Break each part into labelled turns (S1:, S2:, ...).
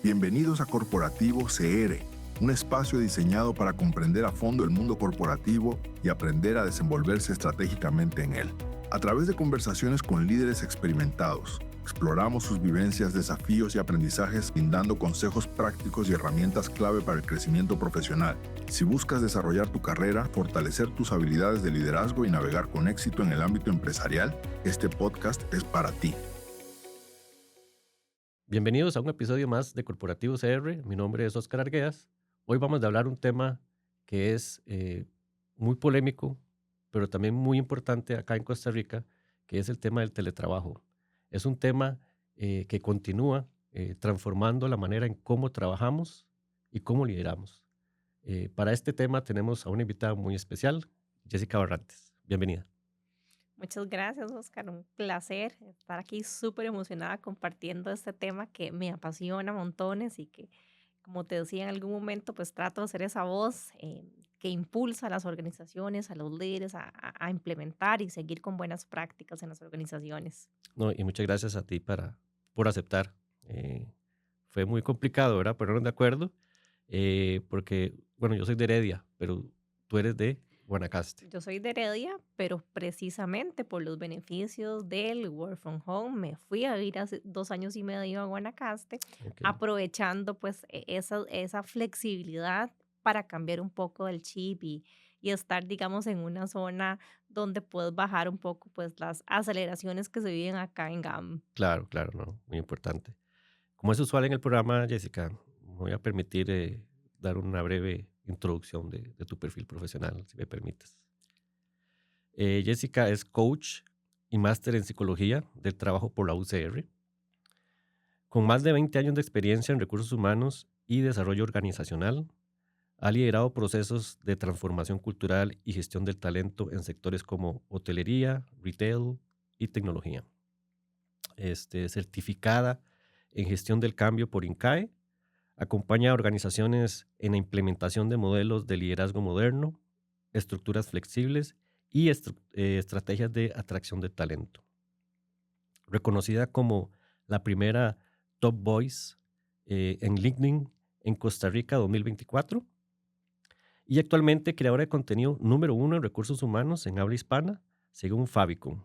S1: Bienvenidos a Corporativo CR, un espacio diseñado para comprender a fondo el mundo corporativo y aprender a desenvolverse estratégicamente en él. A través de conversaciones con líderes experimentados, exploramos sus vivencias, desafíos y aprendizajes, brindando consejos prácticos y herramientas clave para el crecimiento profesional. Si buscas desarrollar tu carrera, fortalecer tus habilidades de liderazgo y navegar con éxito en el ámbito empresarial, este podcast es para ti.
S2: Bienvenidos a un episodio más de Corporativo CR. Mi nombre es Oscar Arguedas. Hoy vamos a hablar un tema que es muy polémico, pero también muy importante acá en Costa Rica, que es el tema del teletrabajo. Es un tema que continúa transformando la manera en cómo trabajamos y cómo lideramos. Para este tema tenemos a una invitada muy especial, Jessica Barrantes. Bienvenida.
S3: Muchas gracias, Oscar. Un placer estar aquí súper emocionada compartiendo este tema que me apasiona montones y que, como te decía en algún momento, pues trato de ser esa voz que impulsa a las organizaciones, a los líderes a implementar y seguir con buenas prácticas en las organizaciones.
S2: No, y muchas gracias a ti por aceptar. Fue muy complicado, ¿verdad? Ponernos de acuerdo, porque, bueno, yo soy de Heredia, pero tú eres de Guanacaste.
S3: Yo soy de Heredia, pero precisamente por los beneficios del work from home me fui a vivir hace 2 años y medio a Guanacaste,
S2: Ok.
S3: aprovechando pues esa flexibilidad para cambiar un poco el chip y estar, digamos, en una zona donde puedes bajar un poco pues las aceleraciones que se viven acá en GAM.
S2: Claro, claro, no, muy importante. Como es usual en el programa, Jessica, me voy a permitir dar una breve introducción de tu perfil profesional, si me permites. Jessica es coach y máster en psicología del trabajo por la UCR. Con más de 20 años de experiencia en recursos humanos y desarrollo organizacional, ha liderado procesos de transformación cultural y gestión del talento en sectores como hotelería, retail y tecnología. Certificada en gestión del cambio por INCAE, acompaña a organizaciones en la implementación de modelos de liderazgo moderno, estructuras flexibles y estrategias de atracción de talento. Reconocida como la primera Top Voice en LinkedIn en Costa Rica 2024 y actualmente creadora de contenido número 1 en recursos humanos en habla hispana, según Fabicon.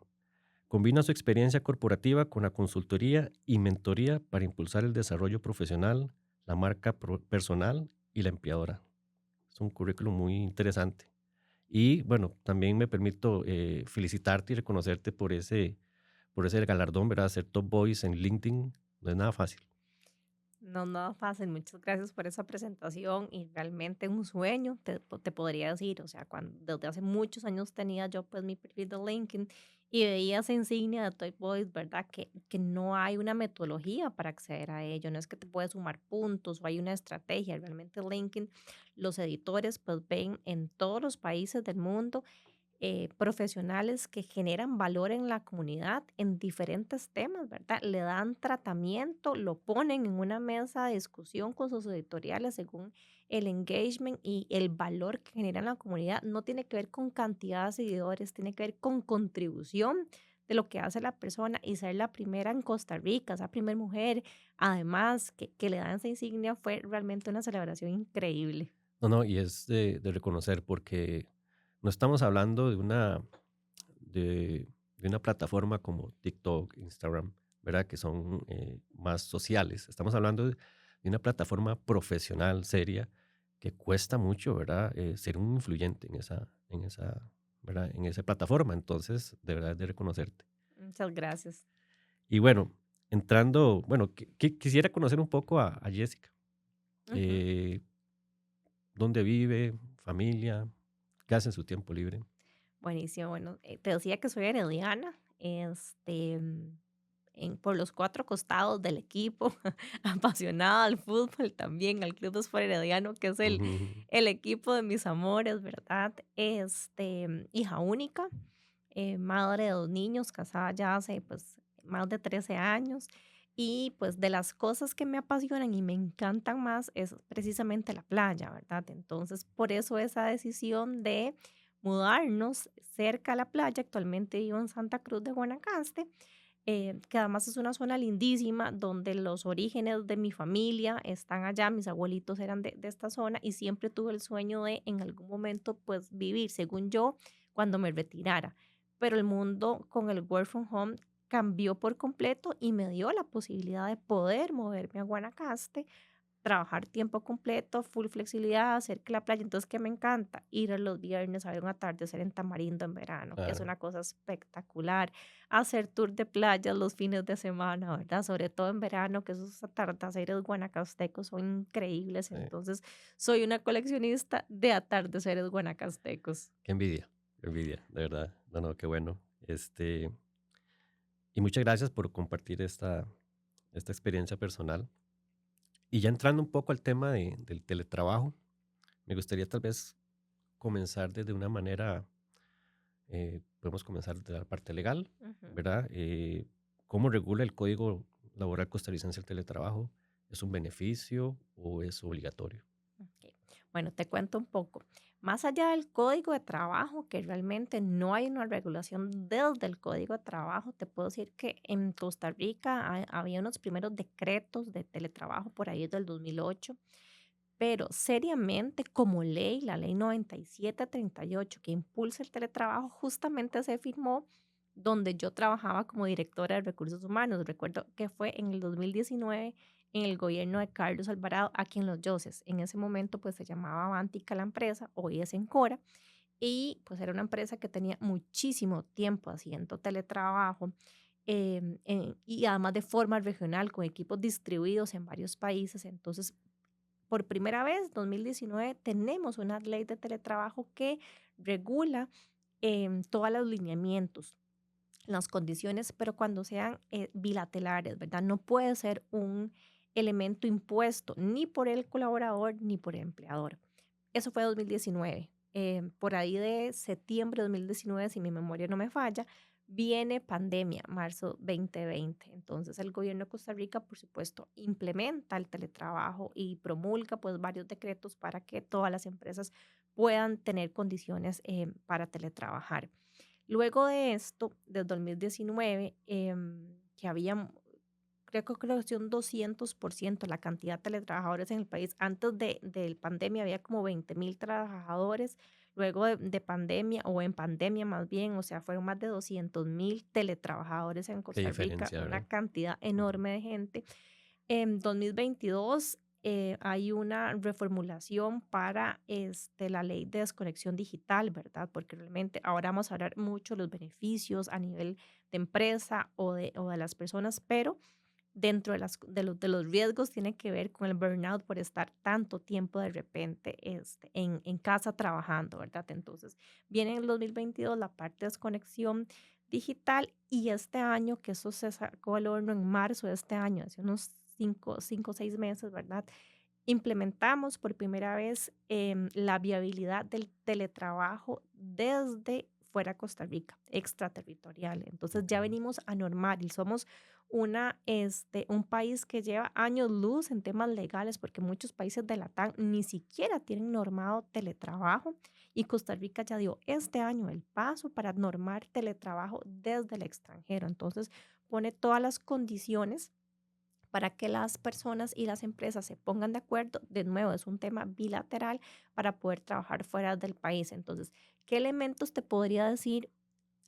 S2: Combina su experiencia corporativa con la consultoría y mentoría para impulsar el desarrollo profesional, la marca personal y la empleadora. Es un currículum muy interesante. Y bueno, también me permito felicitarte y reconocerte por ese galardón, ¿verdad? Ser Top Voice en LinkedIn no es nada fácil.
S3: No, nada fácil. Muchas gracias por esa presentación y realmente un sueño, te podría decir. O sea, cuando desde hace muchos años tenía yo pues mi perfil de LinkedIn y veía esa insignia de Toy Boys, ¿verdad? Que no hay una metodología para acceder a ello. No es que te puedes sumar puntos o hay una estrategia. Realmente LinkedIn, los editores pues ven en todos los países del mundo profesionales que generan valor en la comunidad en diferentes temas, ¿verdad? Le dan tratamiento, lo ponen en una mesa de discusión con sus editoriales según el engagement y el valor que genera en la comunidad. No tiene que ver con cantidad de seguidores, tiene que ver con contribución de lo que hace la persona y ser la primera en Costa Rica, esa primera mujer, además que le dan esa insignia fue realmente una celebración increíble.
S2: No, no, y es de reconocer porque no estamos hablando de una plataforma como TikTok, Instagram, ¿verdad? Que son más sociales. Estamos hablando de una plataforma profesional, seria, que cuesta mucho, ¿verdad? Ser un influyente ¿verdad? En esa plataforma. Entonces, de verdad es de reconocerte.
S3: Muchas gracias.
S2: Y bueno, entrando, bueno, quisiera conocer un poco a Jessica.
S3: Ujú.
S2: Eh, ¿Dónde vive? ¿Familia? ¿Qué hace en su tiempo libre?
S3: Buenísimo. Bueno, te decía que soy herediana, por los cuatro costados del equipo, apasionada al fútbol también, al Club de Sport Herediano, que es
S2: Ujú.
S3: el equipo de mis amores, ¿verdad? Hija única, madre de 2 niños, casada ya hace pues más de 13 años. Y pues de las cosas que me apasionan y me encantan más es precisamente la playa, ¿verdad? Entonces, por eso esa decisión de mudarnos cerca a la playa. Actualmente vivo en Santa Cruz de Guanacaste. que además es una zona lindísima donde los orígenes de mi familia están allá, mis abuelitos eran de esta zona y siempre tuve el sueño de en algún momento pues vivir, según yo, cuando me retirara. Pero el mundo con el work from home cambió por completo y me dio la posibilidad de poder moverme a Guanacaste, trabajar tiempo completo, full flexibilidad, cerca de la playa. Entonces, ¿qué me encanta? Ir a los viernes a ver un atardecer en Tamarindo en verano, que es
S2: Claro,
S3: una cosa espectacular. Hacer tour de playas los fines de semana, ¿verdad? Sobre todo en verano, que esos atardeceres guanacastecos son increíbles.
S2: sí.
S3: Entonces, soy una coleccionista de atardeceres guanacastecos.
S2: Qué envidia, de verdad. No, no, qué bueno. Y muchas gracias por compartir esta experiencia personal. Y ya entrando un poco al tema del teletrabajo, me gustaría tal vez comenzar desde una manera, podemos comenzar desde la parte legal,
S3: Ujú.
S2: ¿verdad? ¿Cómo regula el Código Laboral costarricense el teletrabajo? ¿Es un beneficio o es obligatorio?
S3: Ok. Bueno, te cuento un poco. Más allá del código de trabajo, que realmente no hay una regulación desde el código de trabajo, te puedo decir que en Costa Rica había unos primeros decretos de teletrabajo por ahí del 2008, pero seriamente como ley, la ley 9738 que impulsa el teletrabajo, justamente se firmó donde yo trabajaba como directora de recursos humanos. Recuerdo que fue en el 2019 en el gobierno de Carlos Alvarado aquí en Los Yoses. En ese momento pues se llamaba Avantica la empresa, hoy es Encora, y pues era una empresa que tenía muchísimo tiempo haciendo teletrabajo, y además de forma regional con equipos distribuidos en varios países. Entonces por primera vez, 2019, tenemos una ley de teletrabajo que regula todos los lineamientos, las condiciones, pero cuando sean bilaterales, ¿verdad? No puede ser un elemento impuesto ni por el colaborador ni por el empleador. Eso fue 2019. Por ahí de septiembre de 2019, si mi memoria no me falla, viene pandemia, marzo 2020. Entonces el gobierno de Costa Rica, por supuesto, implementa el teletrabajo y promulga pues varios decretos para que todas las empresas puedan tener condiciones para teletrabajar. Luego de esto, desde 2019, que había, creo que un 200% la cantidad de teletrabajadores en el país. Antes de pandemia había como 20,000 trabajadores. Luego de pandemia, o en pandemia más bien, o sea, fueron más de 200,000 teletrabajadores en
S2: Qué
S3: Costa Rica,
S2: diferencia,
S3: una
S2: ¿verdad?
S3: cantidad
S2: Ujú.
S3: enorme de gente. En 2022 hay una reformulación para la ley de desconexión digital, ¿verdad? Porque realmente ahora vamos a hablar mucho de los beneficios a nivel de empresa o de las personas, pero dentro de los riesgos tiene que ver con el burnout por estar tanto tiempo de repente en casa trabajando, ¿verdad? Entonces, viene en el 2022 la parte de desconexión digital y este año, que eso se sacó al horno en marzo de este año, hace unos 5 o 6 meses, ¿verdad? Implementamos por primera vez la viabilidad del teletrabajo desde fuera de Costa Rica, extraterritorial. Entonces
S2: Ok.
S3: ya venimos a normar y somos un país que lleva años luz en temas legales porque muchos países de la TAM ni siquiera tienen normado teletrabajo y Costa Rica ya dio este año el paso para normar teletrabajo desde el extranjero. Entonces pone todas las condiciones para que las personas y las empresas se pongan de acuerdo. De nuevo, es un tema bilateral para poder trabajar fuera del país. Entonces, ¿qué elementos te podría decir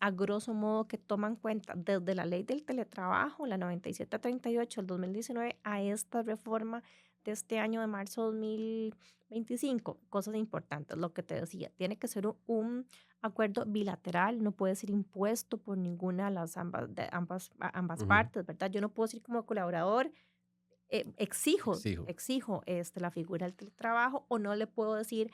S3: a grosso modo que toman cuenta desde la ley del teletrabajo, la 9738 del 2019, a esta reforma de este año de marzo 2025? Cosas importantes, lo que te decía, tiene que ser un acuerdo bilateral, no puede ser impuesto por ninguna de las ambas
S2: Ujú.
S3: partes, ¿verdad? Yo no puedo decir como colaborador, exijo,
S2: Exijo.
S3: exijo la figura del teletrabajo o no le puedo decir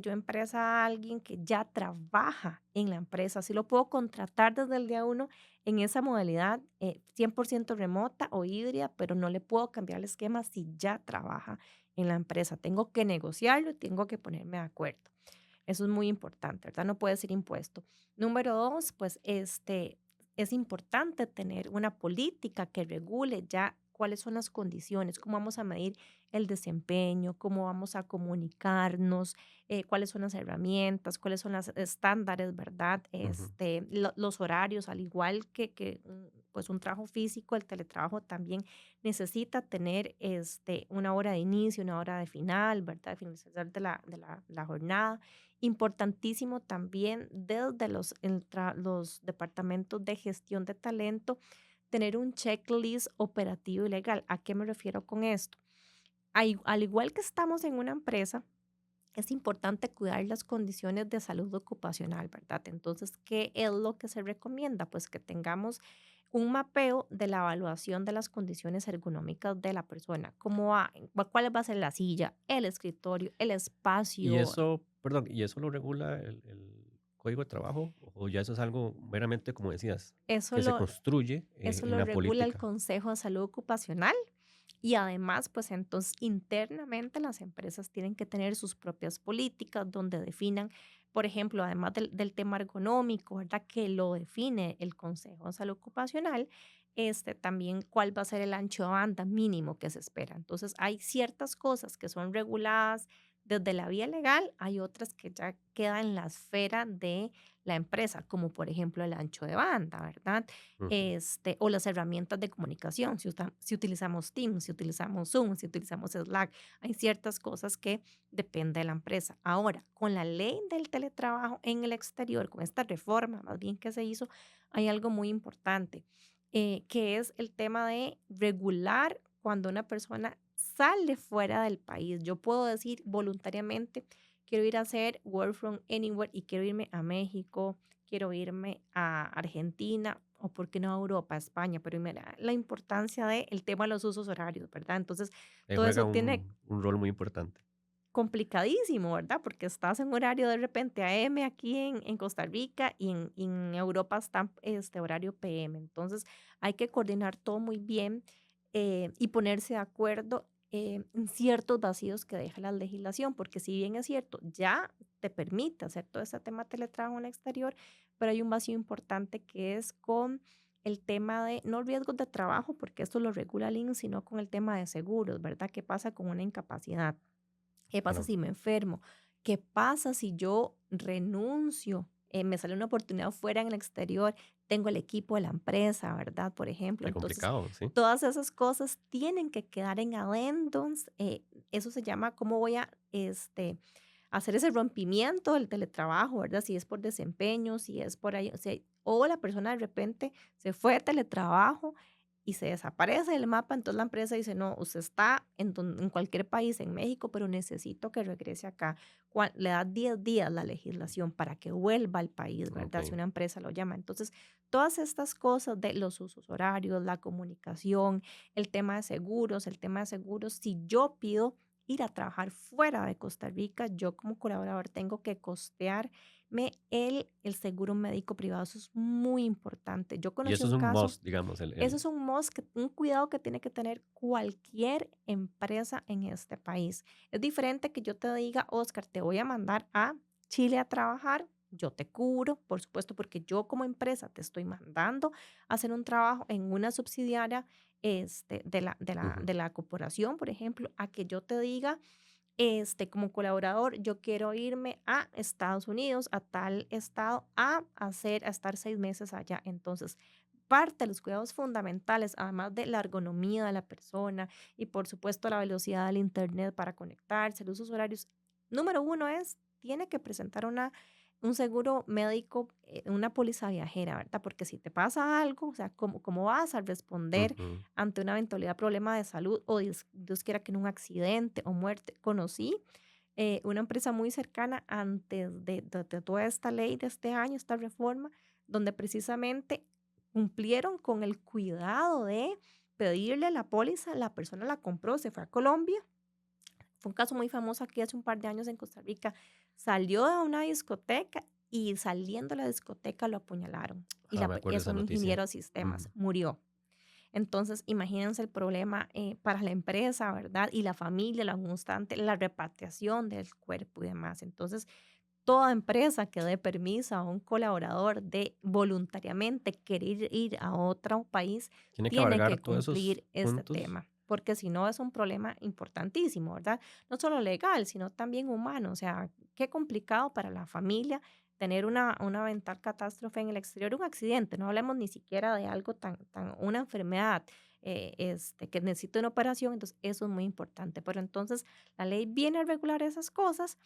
S3: yo empresa a alguien que ya trabaja en la empresa. Sí lo puedo contratar desde el día uno en esa modalidad 100% remota o híbrida, pero no le puedo cambiar el esquema si ya trabaja en la empresa. Tengo que negociarlo y tengo que ponerme de acuerdo. Eso es muy importante, ¿verdad? No puede ser impuesto. Número dos, pues es importante tener una política que regule ya cuáles son las condiciones, cómo vamos a medir el desempeño, cómo vamos a comunicarnos, cuáles son las herramientas, cuáles son los estándares, ¿verdad?
S2: Ujú.
S3: Los horarios, al igual que pues un trabajo físico, el teletrabajo también necesita tener una hora de inicio, una hora de final, ¿verdad? De finalizar la jornada. Importantísimo también desde los departamentos de gestión de talento, tener un checklist operativo y legal. ¿A qué me refiero con esto? Al igual que estamos en una empresa, es importante cuidar las condiciones de salud ocupacional, ¿verdad? Entonces, ¿qué es lo que se recomienda? Pues que tengamos un mapeo de la evaluación de las condiciones ergonómicas de la persona, cuál va a ser la silla, el escritorio, el
S2: Y
S3: espacio.
S2: eso, perdón, ¿y eso lo regula el Código de Trabajo? ¿O ya eso es algo meramente, como decías,
S3: Eso
S2: que se
S3: lo,
S2: construye
S3: eso
S2: en
S3: lo
S2: la
S3: regula el
S2: política?
S3: Consejo de Salud Ocupacional. Y además, pues entonces internamente las empresas tienen que tener sus propias políticas donde definan, por ejemplo, además del tema ergonómico, ¿verdad? Que lo define el Consejo de Salud Ocupacional, también cuál va a ser el ancho de banda mínimo que se espera. Entonces, hay ciertas cosas que son reguladas desde la vía legal, hay otras que ya quedan en la esfera de la empresa, como por ejemplo el ancho de banda, ¿verdad?
S2: Ujú.
S3: O las herramientas de comunicación, si utilizamos Teams, si utilizamos Zoom, si utilizamos Slack, hay ciertas cosas que depende de la empresa. Ahora, con la ley del teletrabajo en el exterior, con esta reforma más bien que se hizo, hay algo muy importante, que es el tema de regular cuando una persona sale fuera del país. Yo puedo decir voluntariamente, quiero ir a hacer work from anywhere y quiero irme a México, quiero irme a Argentina o por qué no a Europa, a España, pero mira la importancia del tema de los usos horarios, ¿verdad? Entonces, todo
S2: Juega
S3: eso tiene
S2: un rol muy importante.
S3: complicadísimo, ¿verdad? Porque estás en horario de repente AM aquí en Costa Rica y en Europa está horario PM. Entonces, hay que coordinar todo muy bien y ponerse de acuerdo en ciertos vacíos que deja la legislación, porque si bien es cierto, ya te permite hacer todo este tema de teletrabajo en el exterior, pero hay un vacío importante que es con el tema de, no riesgos de trabajo, porque esto lo regula el INS, sino con el tema de seguros, ¿verdad? ¿Qué pasa con una incapacidad? ¿Qué pasa
S2: Claro,
S3: si me enfermo? ¿Qué pasa si yo renuncio? Me sale una oportunidad fuera en el exterior, tengo el equipo de la empresa, ¿verdad? Por ejemplo,
S2: qué
S3: entonces
S2: complicado, sí.
S3: todas esas cosas tienen que quedar en addendums. Eso se llama cómo voy a hacer ese rompimiento del teletrabajo, ¿verdad? Si es por desempeño, si es por ahí, o la persona de repente se fue de teletrabajo y se desaparece del mapa, entonces la empresa dice, no, usted está en cualquier país, en México, pero necesito que regrese acá. Le da 10 días la legislación para que vuelva al país, ¿verdad? Si
S2: Ok.
S3: una empresa lo llama. Entonces, todas estas cosas de los usos horarios, la comunicación, el tema de seguros, si yo pido ir a trabajar fuera de Costa Rica, yo como colaborador tengo que costearme el seguro médico privado. Eso es muy importante. Yo
S2: Y
S3: conocí
S2: eso es
S3: un
S2: un
S3: caso.
S2: must, digamos,
S3: Eso es un must, un cuidado que tiene que tener cualquier empresa en este país. Es diferente que yo te diga, Oscar, te voy a mandar a Chile a trabajar, yo te cubro, por supuesto, porque yo como empresa te estoy mandando a hacer un trabajo en una subsidiaria
S2: ujú,
S3: de la corporación, por ejemplo, a que yo te diga, como colaborador, yo quiero irme a Estados Unidos, a tal estado, a estar 6 meses allá. Entonces, parte de los cuidados fundamentales, además de la ergonomía de la persona y por supuesto la velocidad del internet para conectarse, los usos horarios, número uno es, tiene que presentar un seguro médico, una póliza viajera, ¿verdad? Porque si te pasa algo, o sea, ¿cómo vas a responder
S2: ujú.
S3: ante una eventualidad, problema de salud o Dios quiera que en un accidente o muerte? Conocí una empresa muy cercana antes de toda esta ley de este año, esta reforma, donde precisamente cumplieron con el cuidado de pedirle la póliza, la persona la compró, se fue a Colombia. Fue un caso muy famoso aquí hace un par de años en Costa Rica. Salió de una discoteca y saliendo de la discoteca lo apuñalaron. Y
S2: Ah, me acuerdo de
S3: es
S2: esa
S3: un
S2: noticia.
S3: ingeniero de sistemas,
S2: Ujú.
S3: murió. Entonces, imagínense el problema para la empresa, ¿verdad? Y la familia, la constante, la repatriación del cuerpo y demás. Entonces, toda empresa que dé permiso a un colaborador de voluntariamente querer ir a otro país
S2: Tiene que
S3: tiene
S2: abarcar
S3: que
S2: todos esos
S3: cumplir este
S2: puntos.
S3: tema, porque si no es un problema importantísimo, ¿verdad? No solo legal, sino también humano. O sea, qué complicado para la familia tener una eventual catástrofe en el exterior, un accidente, no hablemos ni siquiera de algo una enfermedad, que necesite una operación, entonces eso es muy importante. Pero entonces la ley viene a regular esas cosas.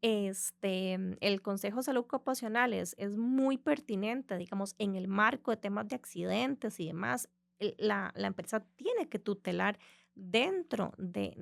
S3: El Consejo de Salud Ocupacional es muy pertinente, digamos, en el marco de temas de accidentes y demás. La empresa tiene que tutelar dentro de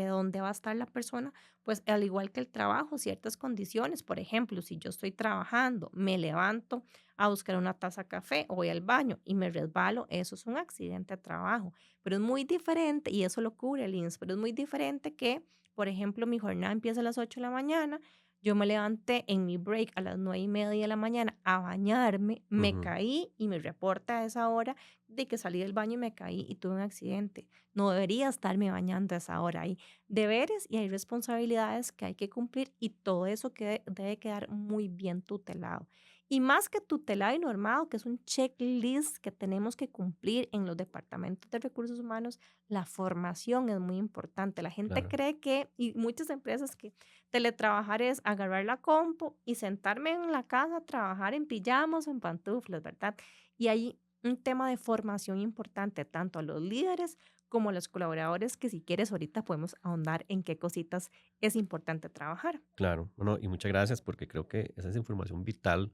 S3: donde va a estar la persona, pues al igual que el trabajo, ciertas condiciones. Por ejemplo, si yo estoy trabajando, me levanto a buscar una taza de café o voy al baño y me resbalo, eso es un accidente de trabajo. Pero es muy diferente, y eso lo cubre el INSS, pero es muy diferente que, por ejemplo, mi jornada empieza a las 8 de la mañana, yo me levanté en mi break a las 9:30 de la mañana a bañarme, me
S2: Ujú,
S3: caí y me reporta a esa hora de que salí del baño y me caí y tuve un accidente. No debería estarme bañando a esa hora. Hay deberes y hay responsabilidades que hay que cumplir, y todo eso debe quedar muy bien tutelado. Y más que tutelado y normado, que es un checklist que tenemos que cumplir en los departamentos de recursos humanos, la formación es muy importante. La gente
S2: claro,
S3: cree que, y muchas empresas, que teletrabajar es agarrar la compu y sentarme en la casa a trabajar en pijamas o en pantuflas, ¿verdad? Y hay un tema de formación importante tanto a los líderes como a los colaboradores, que si quieres ahorita podemos ahondar en qué cositas es importante trabajar.
S2: claro. Bueno, y muchas gracias porque creo que esa es información vital.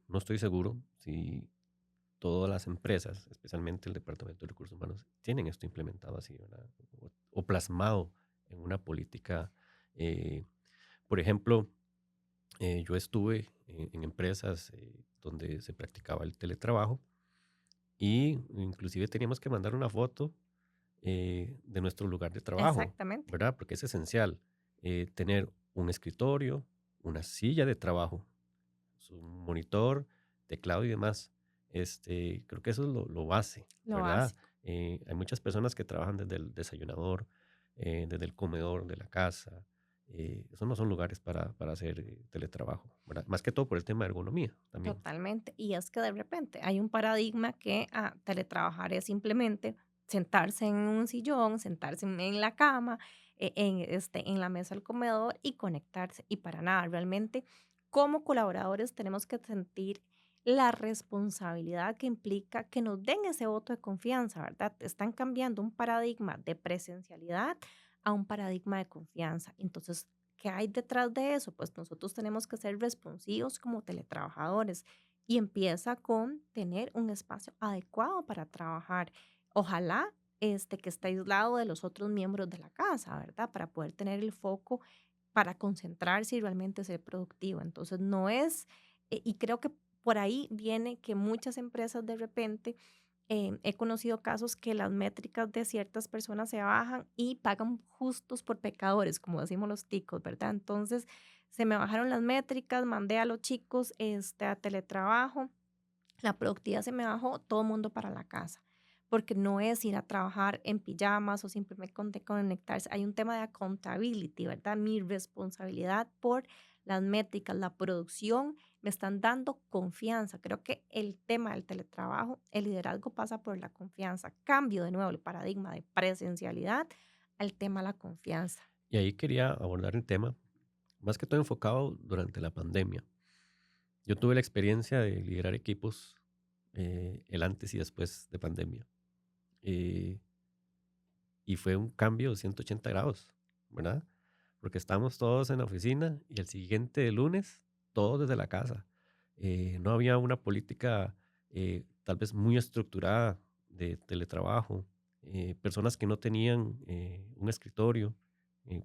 S2: No estoy seguro si todas las empresas, especialmente el Departamento de Recursos Humanos, tienen esto implementado así, ¿verdad? O plasmado en una política. eh, por ejemplo, yo estuve en empresas donde se practicaba el teletrabajo y inclusive teníamos que mandar una foto de nuestro lugar de trabajo,
S3: Exactamente.
S2: ¿verdad? Porque es esencial tener un escritorio, una silla de trabajo, su monitor, teclado y demás. Creo que eso es lo base,
S3: Lo
S2: ¿verdad?
S3: básico.
S2: Hay muchas personas que trabajan desde el desayunador, desde el comedor de la casa. Esos no son lugares para hacer teletrabajo, ¿verdad? Más que todo por el tema de ergonomía también.
S3: Totalmente. Y es que de repente hay un paradigma que teletrabajar es simplemente sentarse en un sillón, sentarse en la cama, en la mesa del comedor y conectarse. Y para nada, realmente como colaboradores tenemos que sentir la responsabilidad que implica que nos den ese voto de confianza, ¿verdad? Están cambiando un paradigma de presencialidad a un paradigma de confianza. Entonces, ¿qué hay detrás de eso? Pues nosotros tenemos que ser responsivos como teletrabajadores, y empieza con tener un espacio adecuado para trabajar. Ojalá que esté aislado de los otros miembros de la casa, ¿verdad? Para poder tener el foco para concentrarse y realmente ser productivo. Entonces, no es, y creo que por ahí viene que muchas empresas de repente, he conocido casos que las métricas de ciertas personas se bajan y pagan justos por pecadores, como decimos los ticos, ¿verdad? Entonces, se me bajaron las métricas, mandé a los chicos a teletrabajo, la productividad se me bajó, todo el mundo para la casa, porque no es ir a trabajar en pijamas o simplemente conectarse. Hay un tema de accountability, ¿verdad? Mi responsabilidad por las métricas, la producción, me están dando confianza. Creo que el tema del teletrabajo, el liderazgo pasa por la confianza. Cambio de nuevo el paradigma de presencialidad al tema de la confianza.
S2: Y ahí quería abordar el tema, más que todo enfocado durante la pandemia. Yo tuve la experiencia de liderar equipos el antes y después de pandemia. eh, y fue un cambio de 180 grados, ¿verdad? Porque estábamos todos en la oficina y el siguiente lunes, todos desde la casa. No había una política tal vez muy estructurada de teletrabajo, personas que no tenían un escritorio,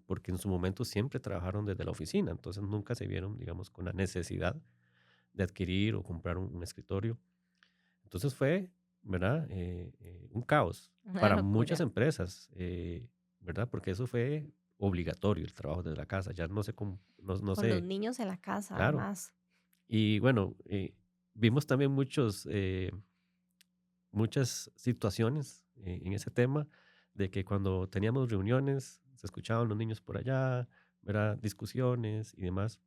S2: porque en su momento siempre trabajaron desde la oficina, entonces nunca se vieron, digamos, con la necesidad de adquirir o comprar un escritorio. Entonces fue, ¿verdad? Un caos
S3: Una
S2: para muchas
S3: locura.
S2: empresas, ¿verdad? Porque eso fue obligatorio, el trabajo desde la casa. Ya no sé cómo, no
S3: Con los
S2: sé,
S3: niños en la casa,
S2: claro.
S3: además.
S2: Y bueno, vimos también muchas situaciones en ese tema, de que cuando teníamos reuniones, se escuchaban los niños por allá, ¿verdad? Discusiones y demás,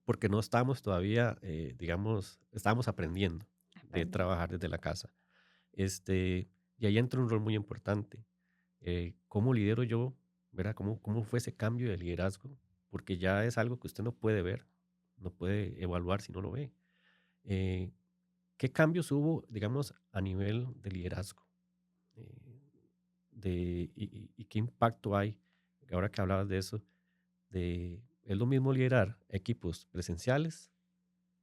S2: porque no estábamos todavía, digamos, estábamos aprendiendo de
S3: Aprendiendo.
S2: trabajar desde la casa. Y ahí entra un rol muy importante. ¿Cómo lidero yo? ¿Verdad? ¿Cómo fue ese cambio de liderazgo? Porque ya es algo que usted no puede ver no puede evaluar si no lo ve. Eh, ¿Qué cambios hubo, digamos, a nivel de liderazgo? Eh, y qué impacto hay, ahora que hablabas de eso, es lo mismo liderar equipos presenciales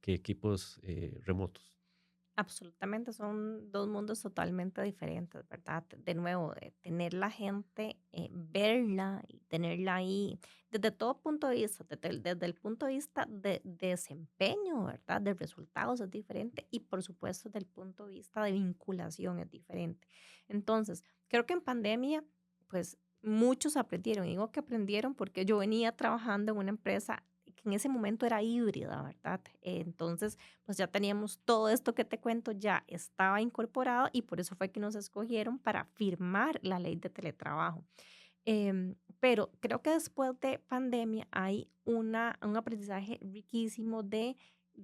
S2: que equipos remotos.
S3: Absolutamente, son dos mundos totalmente diferentes, ¿verdad? De nuevo, tener la gente, verla y tenerla ahí desde todo punto de vista, desde el punto de vista de desempeño, ¿verdad? De resultados es diferente y por supuesto desde el punto de vista de vinculación es diferente. Entonces, creo que en pandemia, pues muchos aprendieron, y digo que aprendieron porque yo venía trabajando en una empresa que en ese momento era híbrida, ¿verdad? Entonces, pues ya teníamos todo esto que te cuento, ya estaba incorporado y por eso fue que nos escogieron para firmar la ley de teletrabajo. Pero creo que después de pandemia hay un aprendizaje riquísimo de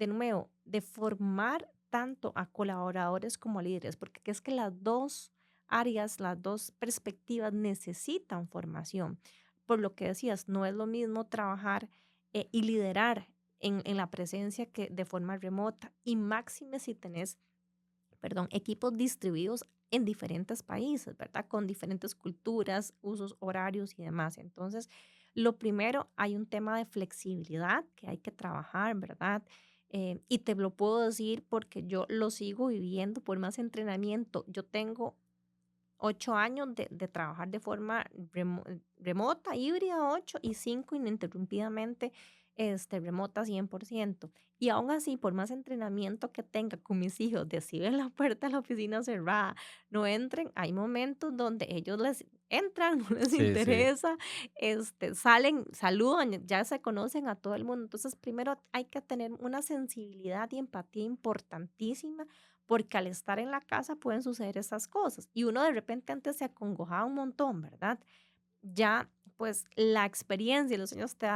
S3: nuevo, de formar tanto a colaboradores como a líderes, porque es que las dos áreas, las dos perspectivas necesitan formación. Por lo que decías, no es lo mismo trabajar y liderar en la presencia que de forma remota y máxime si tenés, perdón, equipos distribuidos en diferentes países, ¿verdad? Con diferentes culturas, usos horarios y demás. Entonces, lo primero, hay un tema de flexibilidad que hay que trabajar, ¿verdad? Y te lo puedo decir porque yo lo sigo viviendo por más entrenamiento. Yo tengo 8 años de trabajar de forma remota, híbrida 8 y 5 ininterrumpidamente remota 100%. Y aún así, por más entrenamiento que tenga con mis hijos de si ven la puerta de la oficina cerrada, no entren, hay momentos donde ellos les entran, no les
S2: Sí, sí.
S3: interesa, salen, saludan, ya se conocen a todo el mundo. Entonces, primero hay que tener una sensibilidad y empatía importantísima porque al estar en la casa pueden suceder esas cosas y uno de repente antes se acongojaba un montón, ¿verdad? Ya pues la experiencia y los años te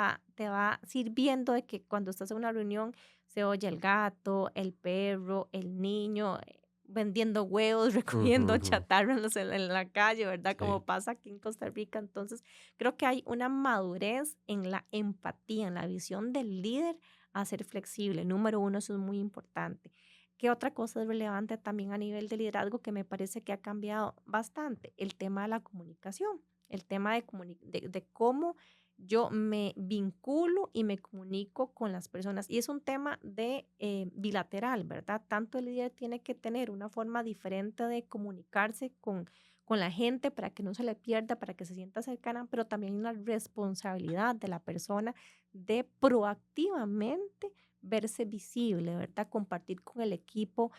S3: va sirviendo de que cuando estás en una reunión se oye el gato, el perro, el niño vendiendo huevos,
S2: Ujú,
S3: recogiendo
S2: ujú.
S3: chatarra en la calle, ¿verdad?
S2: Sí.
S3: Como pasa aquí en Costa Rica. Entonces, creo que hay una madurez en la empatía, en la visión del líder a ser flexible. Número uno, eso es muy importante. ¿Qué otra cosa es relevante también a nivel de liderazgo que me parece que ha cambiado bastante? El tema de la comunicación, el tema de cómo yo me vinculo y me comunico con las personas. Y es un tema de bilateral, ¿verdad? Tanto el líder tiene que tener una forma diferente de comunicarse con la gente para que no se le pierda, para que se sienta cercana, pero también una responsabilidad de la persona de proactivamente verse visible, ¿verdad? Compartir con el equipo,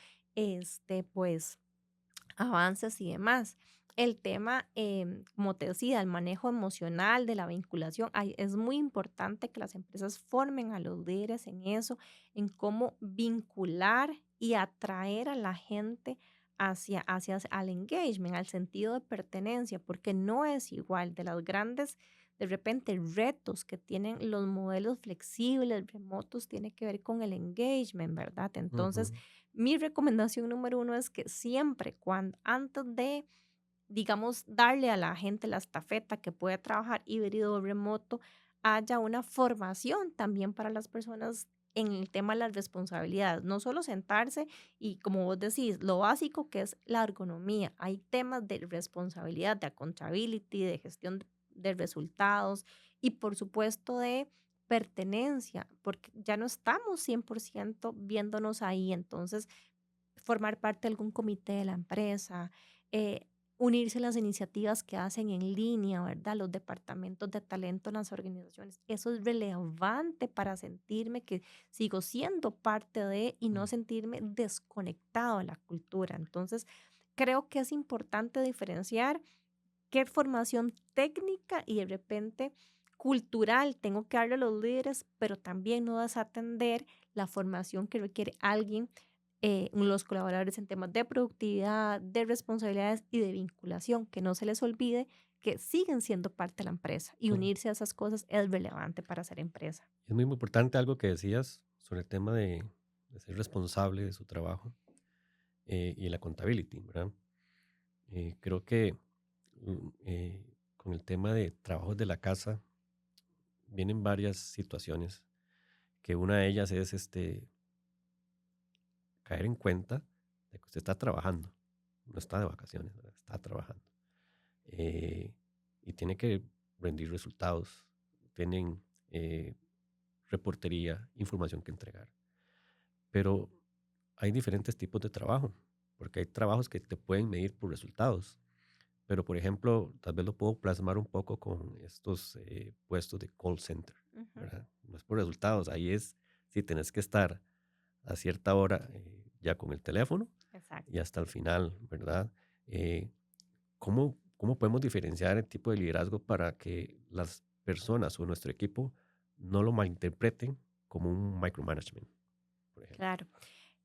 S3: pues, avances y demás. El tema, como te decía, el manejo emocional de la vinculación, es muy importante que las empresas formen a los líderes en eso, en cómo vincular y atraer a la gente hacia al engagement, al sentido de pertenencia, porque no es igual de las grandes, de repente, retos que tienen los modelos flexibles, remotos, tiene que ver con el engagement, ¿verdad? Entonces,
S2: Ujú.
S3: mi recomendación número uno es que siempre, antes de, digamos, darle a la gente la estafeta que puede trabajar híbrido o remoto, haya una formación también para las personas en el tema de las responsabilidades. No solo sentarse y, como vos decís, lo básico que es la ergonomía. Hay temas de responsabilidad, de accountability, de gestión de resultados y, por supuesto, de pertenencia, porque ya no estamos 100% viéndonos ahí. Entonces, formar parte de algún comité de la empresa, eh, unirse a las iniciativas que hacen en línea, ¿verdad? Los departamentos de talento en las organizaciones. Eso es relevante para sentirme que sigo siendo parte de y no
S2: Mm.
S3: sentirme desconectado de la cultura. Entonces, creo que es importante diferenciar qué formación técnica y de repente cultural tengo que darle a los líderes, pero también no desatender la formación que requiere alguien, los colaboradores en temas de productividad, de responsabilidades y de vinculación, que no se les olvide que siguen siendo parte de la empresa y
S2: Mm.
S3: unirse a esas cosas es relevante para ser empresa.
S2: Es muy importante algo que decías sobre el tema de ser responsable de su trabajo y la accountability, ¿verdad? Creo que con el tema de trabajos de la casa vienen varias situaciones que una de ellas es caer en cuenta de que usted está trabajando, no está de vacaciones, ¿verdad? Está trabajando. Eh, y tiene que rendir resultados, tienen eh, reportería, información que entregar. Pero hay diferentes tipos de trabajo, porque hay trabajos que te pueden medir por resultados. Pero, por ejemplo, tal vez lo puedo plasmar un poco con estos puestos de call center,
S3: Ujú,
S2: ¿verdad? No es por resultados, ahí es si tenés que estar a cierta hora ya con el teléfono y
S3: exacto.
S2: hasta el final, ¿verdad? Eh, ¿cómo podemos diferenciar el tipo de liderazgo para que las personas o nuestro equipo no lo malinterpreten como un micromanagement, por ejemplo?
S3: Claro.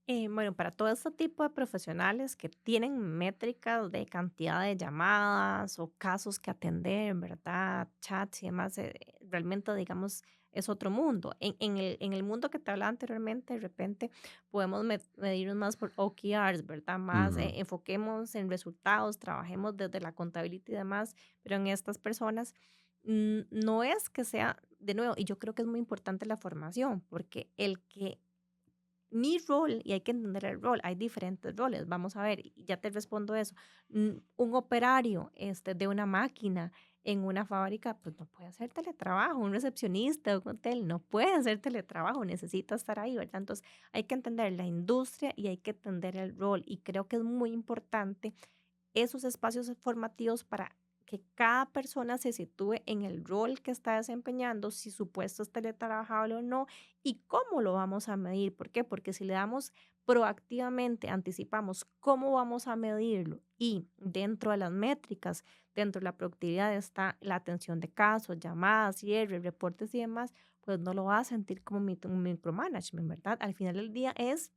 S3: Bueno, para todo este tipo de profesionales que tienen métricas de cantidad de llamadas o casos que atender, ¿verdad? Chats y demás, realmente, digamos, es otro mundo. En el mundo que te hablaba anteriormente, de repente podemos medirnos más por OKRs, ¿verdad? Más
S2: Ujú,
S3: enfoquemos en resultados, trabajemos desde la contabilidad y demás, pero en estas personas no es que sea, de nuevo, y yo creo que es muy importante la formación, porque el que mi rol, y hay que entender el rol, hay diferentes roles, vamos a ver, y ya te respondo eso. Un operario de una máquina en una fábrica, pues no puede hacer teletrabajo, un recepcionista de un hotel no puede hacer teletrabajo, necesita estar ahí, ¿verdad? Entonces hay que entender la industria y hay que entender el rol, y creo que es muy importante esos espacios formativos para que cada persona se sitúe en el rol que está desempeñando, si su puesto es teletrabajable o no, y cómo lo vamos a medir. ¿Por qué? Porque si le damos proactivamente, anticipamos cómo vamos a medirlo y dentro de las métricas, dentro de la productividad está la atención de casos, llamadas, cierres, reportes y demás, pues no lo va a sentir como un micromanagement, ¿verdad? Al final del día es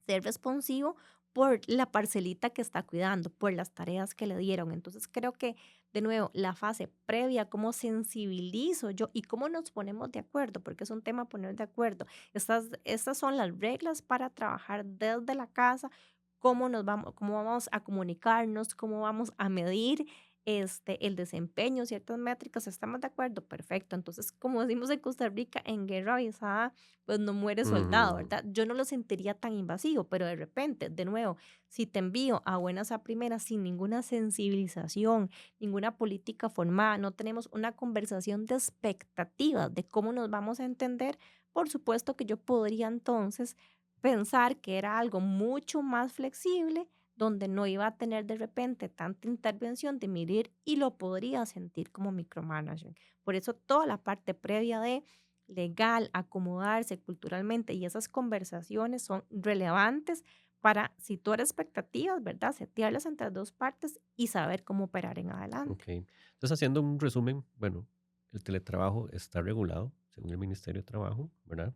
S3: ser responsivo por la parcelita que está cuidando, por las tareas que le dieron. Entonces creo que, de nuevo, la fase previa, cómo sensibilizo yo y cómo nos ponemos de acuerdo, porque es un tema poner de acuerdo. Estas son las reglas para trabajar desde la casa, cómo vamos a comunicarnos, cómo vamos a medir el desempeño, ciertas métricas. ¿Estamos de acuerdo? Perfecto. Entonces, como decimos en Costa Rica, en guerra avisada pues no muere soldado,
S2: ujú.
S3: ¿verdad? Yo no lo sentiría tan invasivo, pero de repente, de nuevo, si te envío a buenas a primeras sin ninguna sensibilización, ninguna política formada, no tenemos una conversación de expectativas de cómo nos vamos a entender, por supuesto que yo podría entonces pensar que era algo mucho más flexible, donde no iba a tener de repente tanta intervención de medir y lo podría sentir como micromanagement. Por eso toda la parte previa de legal, acomodarse culturalmente y esas conversaciones son relevantes para situar expectativas, ¿verdad? Setearlas entre las dos partes y saber cómo operar en
S2: Ok.
S3: adelante.
S2: Entonces, haciendo un resumen, bueno, el teletrabajo está regulado según el Ministerio de Trabajo, ¿verdad?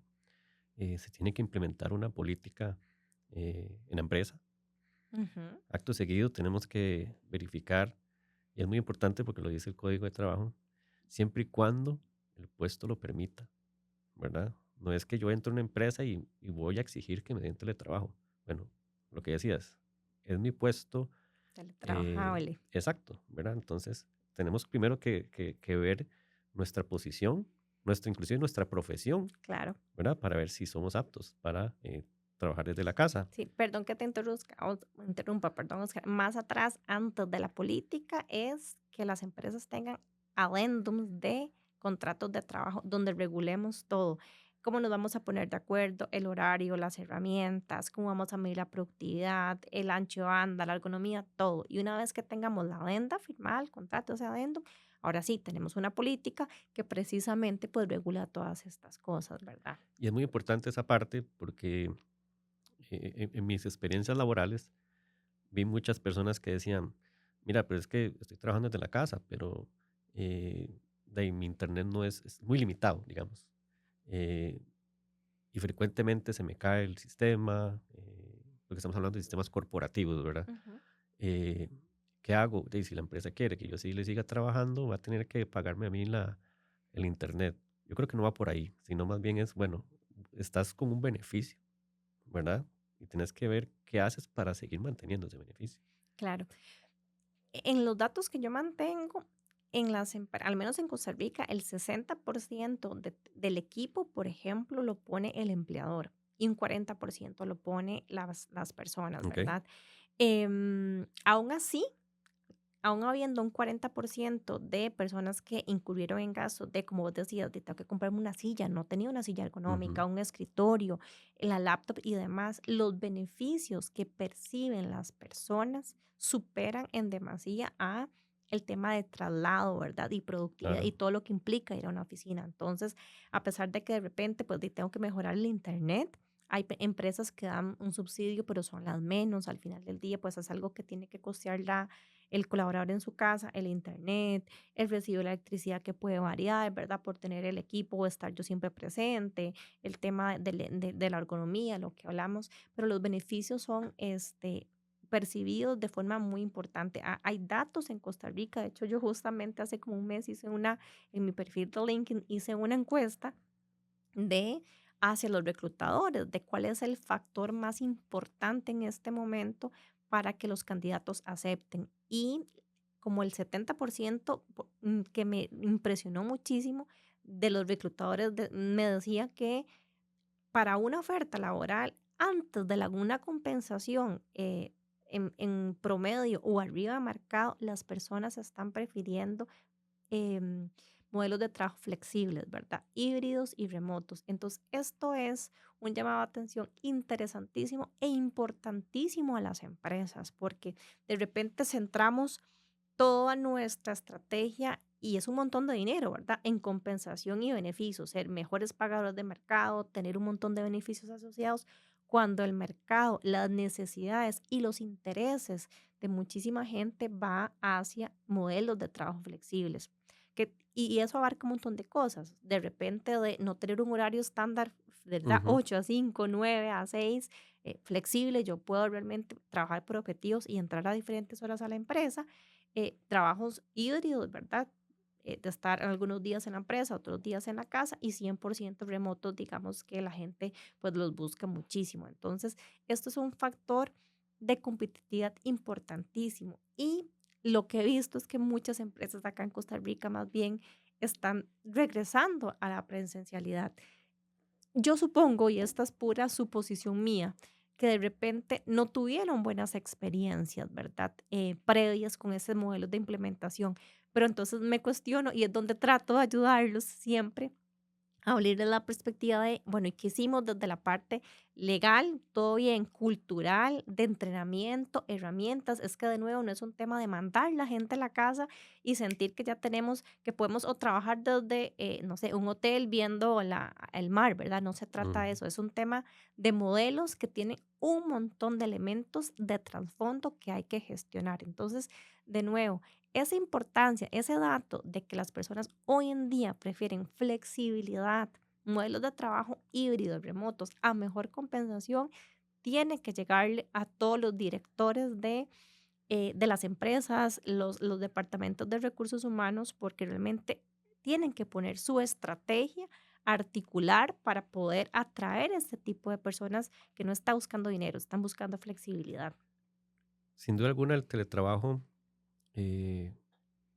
S2: Se tiene que implementar una política en la empresa.
S3: Ujú,
S2: Acto seguido tenemos que verificar, y es muy importante porque lo dice el Código de Trabajo, siempre y cuando el puesto lo permita, ¿verdad? No es que yo entre a una empresa y voy a exigir que me den teletrabajo. Bueno, lo que decías, es mi puesto.
S3: teletrabajable,
S2: Exacto, ¿verdad? Entonces, tenemos primero que ver nuestra posición, inclusive nuestra profesión,
S3: claro.
S2: ¿verdad? Para ver si somos aptos para trabajar desde la casa.
S3: Sí, perdón que te interrumpa, perdón, Oscar. Más atrás, antes de la política, es que las empresas tengan adendums de contratos de trabajo donde regulemos todo. Cómo nos vamos a poner de acuerdo, el horario, las herramientas, cómo vamos a medir la productividad, el ancho de banda, la ergonomía, todo. Y una vez que tengamos la adenda firmada, el contrato, ese adendum, ahora sí, tenemos una política que precisamente pues regula todas estas cosas, ¿verdad?
S2: Y es muy importante esa parte porque en mis experiencias laborales vi muchas personas que decían, mira, pero es que estoy trabajando desde la casa, pero mi internet no es muy limitado, digamos. Eh, y frecuentemente se me cae el sistema, porque estamos hablando de sistemas corporativos, ¿verdad?
S3: Ujú.
S2: Eh, ¿Qué hago? Si la empresa quiere que yo sí le siga trabajando, va a tener que pagarme a mí el internet. Yo creo que no va por ahí, sino más bien es, bueno, estás con un beneficio, ¿verdad? Y tienes que ver qué haces para seguir manteniendo ese beneficio.
S3: Claro. En los datos que yo mantengo, al menos en Costa Rica, el 60% del equipo, por ejemplo, lo pone el empleador y un 40% lo pone las personas,
S2: Ok.
S3: ¿verdad? Aún así, aún habiendo un 40% de personas que incurrieron en gastos de, como vos decías, de tengo que comprarme una silla, no tenía una silla
S2: Ujú.
S3: ergonómica, un escritorio, la laptop y demás, los beneficios que perciben las personas superan en demasía a el tema de traslado, ¿verdad? Y productividad y
S2: Claro.
S3: todo lo que implica ir a una oficina. Entonces, a pesar de que de repente, pues, tengo que mejorar el internet, hay empresas que dan un subsidio, pero son las menos. Al final del día, pues es algo que tiene que costear el colaborador en su casa, el internet, el recibo de la electricidad que puede variar, ¿verdad? Por tener el equipo o estar yo siempre presente, el tema de la ergonomía, lo que hablamos, pero los beneficios son percibidos de forma muy importante. Hay datos en Costa Rica, de hecho yo justamente hace como un mes en mi perfil de LinkedIn, hice una encuesta de hacia los reclutadores, de cuál es el factor más importante en este momento para que los candidatos acepten. Y como el 70% que me impresionó muchísimo de los reclutadores me decía que para una oferta laboral, antes de alguna compensación en promedio o arriba de mercado, las personas están prefiriendo em, modelos de trabajo flexibles, ¿verdad? Híbridos y remotos. Entonces, esto es un llamado de atención interesantísimo e importantísimo a las empresas, porque de repente centramos toda nuestra estrategia y es un montón de dinero, ¿verdad? En compensación y beneficios, ser mejores pagadores de mercado, tener un montón de beneficios asociados, cuando el mercado, las necesidades y los intereses de muchísima gente va hacia modelos de trabajo flexibles. Y eso abarca un montón de cosas. De repente, de no tener un horario estándar, ¿verdad?
S2: Ujú.
S3: 8 a 5, 9 a 6, flexible. Yo puedo realmente trabajar por objetivos y entrar a diferentes horas a la empresa. Trabajos híbridos, ¿verdad? De estar algunos días en la empresa, otros días en la casa y 100% remotos, digamos que la gente pues los busca muchísimo. Entonces, esto es un factor de competitividad importantísimo. Y lo que he visto es que muchas empresas acá en Costa Rica más bien están regresando a la presencialidad. Yo supongo, y esta es pura suposición mía, que de repente no tuvieron buenas experiencias, ¿verdad? Previas con ese modelo de implementación. Pero entonces me cuestiono y es donde trato de ayudarlos siempre abrirle la perspectiva de, bueno, ¿y qué hicimos desde la parte legal? Todo bien, cultural, de entrenamiento, herramientas. Es que de nuevo no es un tema de mandar la gente a la casa y sentir que ya tenemos, que podemos o trabajar desde, no sé, un hotel viendo el mar, ¿verdad? No se trata de
S2: Ujú.
S3: eso. Es un tema de modelos que tienen un montón de elementos de trasfondo que hay que gestionar. Entonces, de nuevo, esa importancia, ese dato de que las personas hoy en día prefieren flexibilidad, modelos de trabajo híbridos, remotos, a mejor compensación, tiene que llegarle a todos los directores de las empresas, los departamentos de recursos humanos, porque realmente tienen que poner su estrategia articular para poder atraer a este tipo de personas que no están buscando dinero, están buscando flexibilidad.
S2: Sin duda alguna, el teletrabajo eh,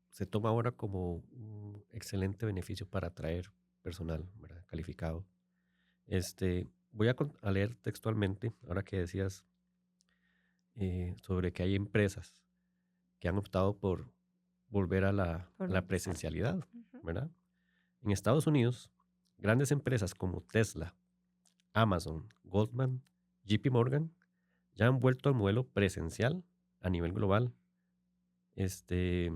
S2: se toma ahora como un excelente beneficio para atraer personal, ¿verdad? Calificado. Voy a leer textualmente, ahora que decías sobre que hay empresas que han optado por volver a
S3: Por
S2: la
S3: regresar.
S2: presencialidad,
S3: Ujú.
S2: ¿verdad? En Estados Unidos, grandes empresas como Tesla, Amazon, Goldman, JP Morgan ya han vuelto al modelo presencial a nivel global. Este,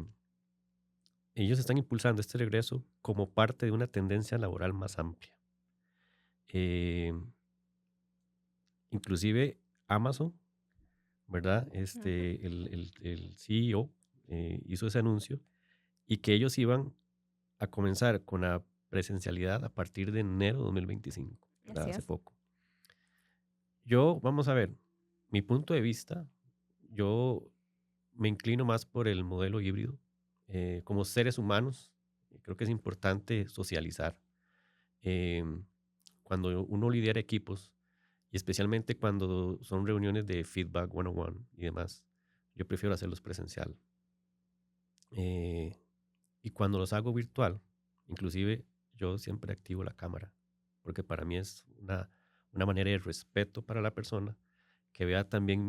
S2: Ellos están impulsando este regreso como parte de una tendencia laboral más amplia. Eh, Inclusive Amazon, ¿verdad?
S3: Ujú.
S2: El CEO hizo ese anuncio y que ellos iban a comenzar con la presencialidad a partir de enero de 2025, ¿verdad?
S3: Así
S2: Hace
S3: es.
S2: poco. Vamos a ver, mi punto de vista, yo me inclino más por el modelo híbrido. Como seres humanos, creo que es importante socializar. Em, Cuando uno lidera equipos, y especialmente cuando son reuniones de feedback one-on-one y demás, yo prefiero hacerlos presencial. Eh, Y cuando los hago virtual, inclusive yo siempre activo la cámara, porque para mí es una manera de respeto para la persona, que vea también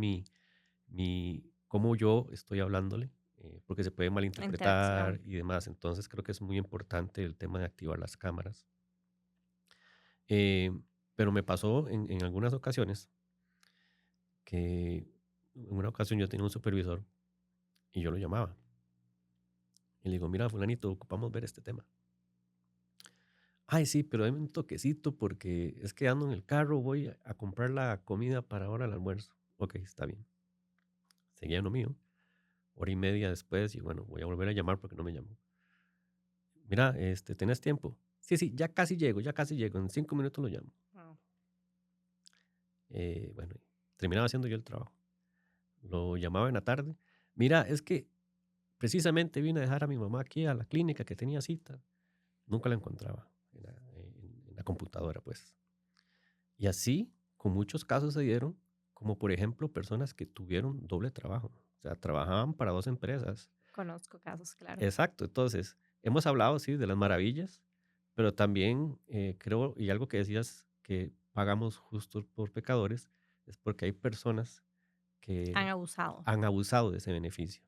S2: cómo yo estoy hablándole, porque se puede
S3: La
S2: malinterpretar
S3: interacción.
S2: y demás. Entonces creo que es muy importante el tema de activar las cámaras. Eh, pero me pasó en algunas ocasiones que en una ocasión yo tenía un supervisor y yo lo llamaba y le digo, mira, fulanito, ocupamos ver este tema. Ay, sí, pero dame un toquecito porque es que ando en el carro, voy a comprar la comida para ahora el almuerzo. Ok, está bien. Seguía en lo mío. Hora y media después y bueno, voy a volver a llamar porque no me llamó. Mira, ¿tenés tiempo? Sí, sí, ya casi llego, ya casi llego. En 5 minutos lo llamo.
S3: Wow.
S2: Bueno, terminaba haciendo yo el trabajo. Lo llamaba en la tarde. Mira, es que precisamente vine a dejar a mi mamá aquí a la clínica que tenía cita. Nunca la encontraba en la computadora, pues. Y así, con muchos casos se dieron, como por ejemplo personas que tuvieron doble trabajo. O sea, trabajaban para dos empresas.
S3: Conozco casos, claro.
S2: Exacto. Entonces, hemos hablado, sí, de las maravillas, pero también creo, y algo que decías, que pagamos justos por pecadores, es porque hay personas
S3: Han
S2: que
S3: abusado.
S2: han abusado de ese beneficio,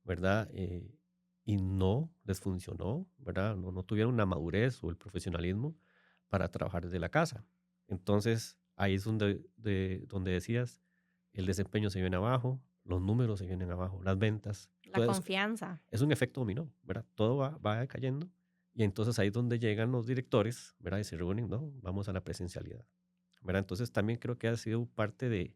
S2: ¿verdad? Y no les funcionó, ¿verdad? No tuvieron la madurez o el profesionalismo para trabajar desde la casa. Entonces, ahí es donde decías, el desempeño se viene abajo, los números se vienen abajo, las ventas,
S3: La
S2: todo eso
S3: confianza.
S2: es un efecto dominó, ¿verdad? Todo va cayendo y entonces ahí es donde llegan los directores, ¿verdad? Y se reúnen, ¿no? Vamos a la presencialidad, ¿verdad? Entonces también creo que ha sido parte de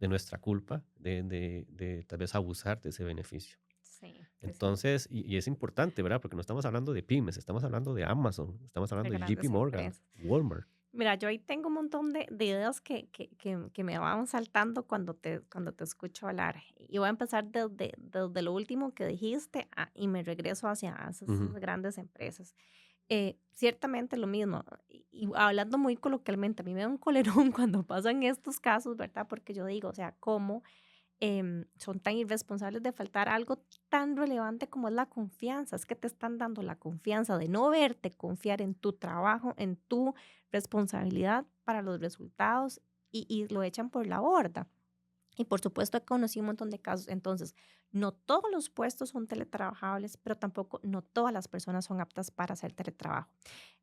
S2: nuestra culpa de tal vez abusar de ese beneficio.
S3: Sí, sí, sí.
S2: Entonces, y es importante, ¿verdad? Porque no estamos hablando de pymes, estamos hablando de Amazon, estamos
S3: De
S2: hablando de JP
S3: grandes
S2: Morgan,
S3: empresas.
S2: Walmart.
S3: Mira, yo ahí tengo un montón de ideas que me van saltando cuando te escucho hablar. Y voy a empezar desde lo último que dijiste y me regreso hacia esas
S2: Ujú,
S3: grandes empresas. Ciertamente lo mismo. Y hablando muy coloquialmente, a mí me da un colerón cuando pasan estos casos, ¿verdad? Porque yo digo, o sea, ¿cómo son tan irresponsables de faltar algo tan relevante como es la confianza? Es que te están dando la confianza de no verte, confiar en tu trabajo, en tu responsabilidad para los resultados y lo echan por la borda. Y por supuesto, conocí un montón de casos. Entonces, no todos los puestos son teletrabajables, pero tampoco no todas las personas son aptas para hacer teletrabajo.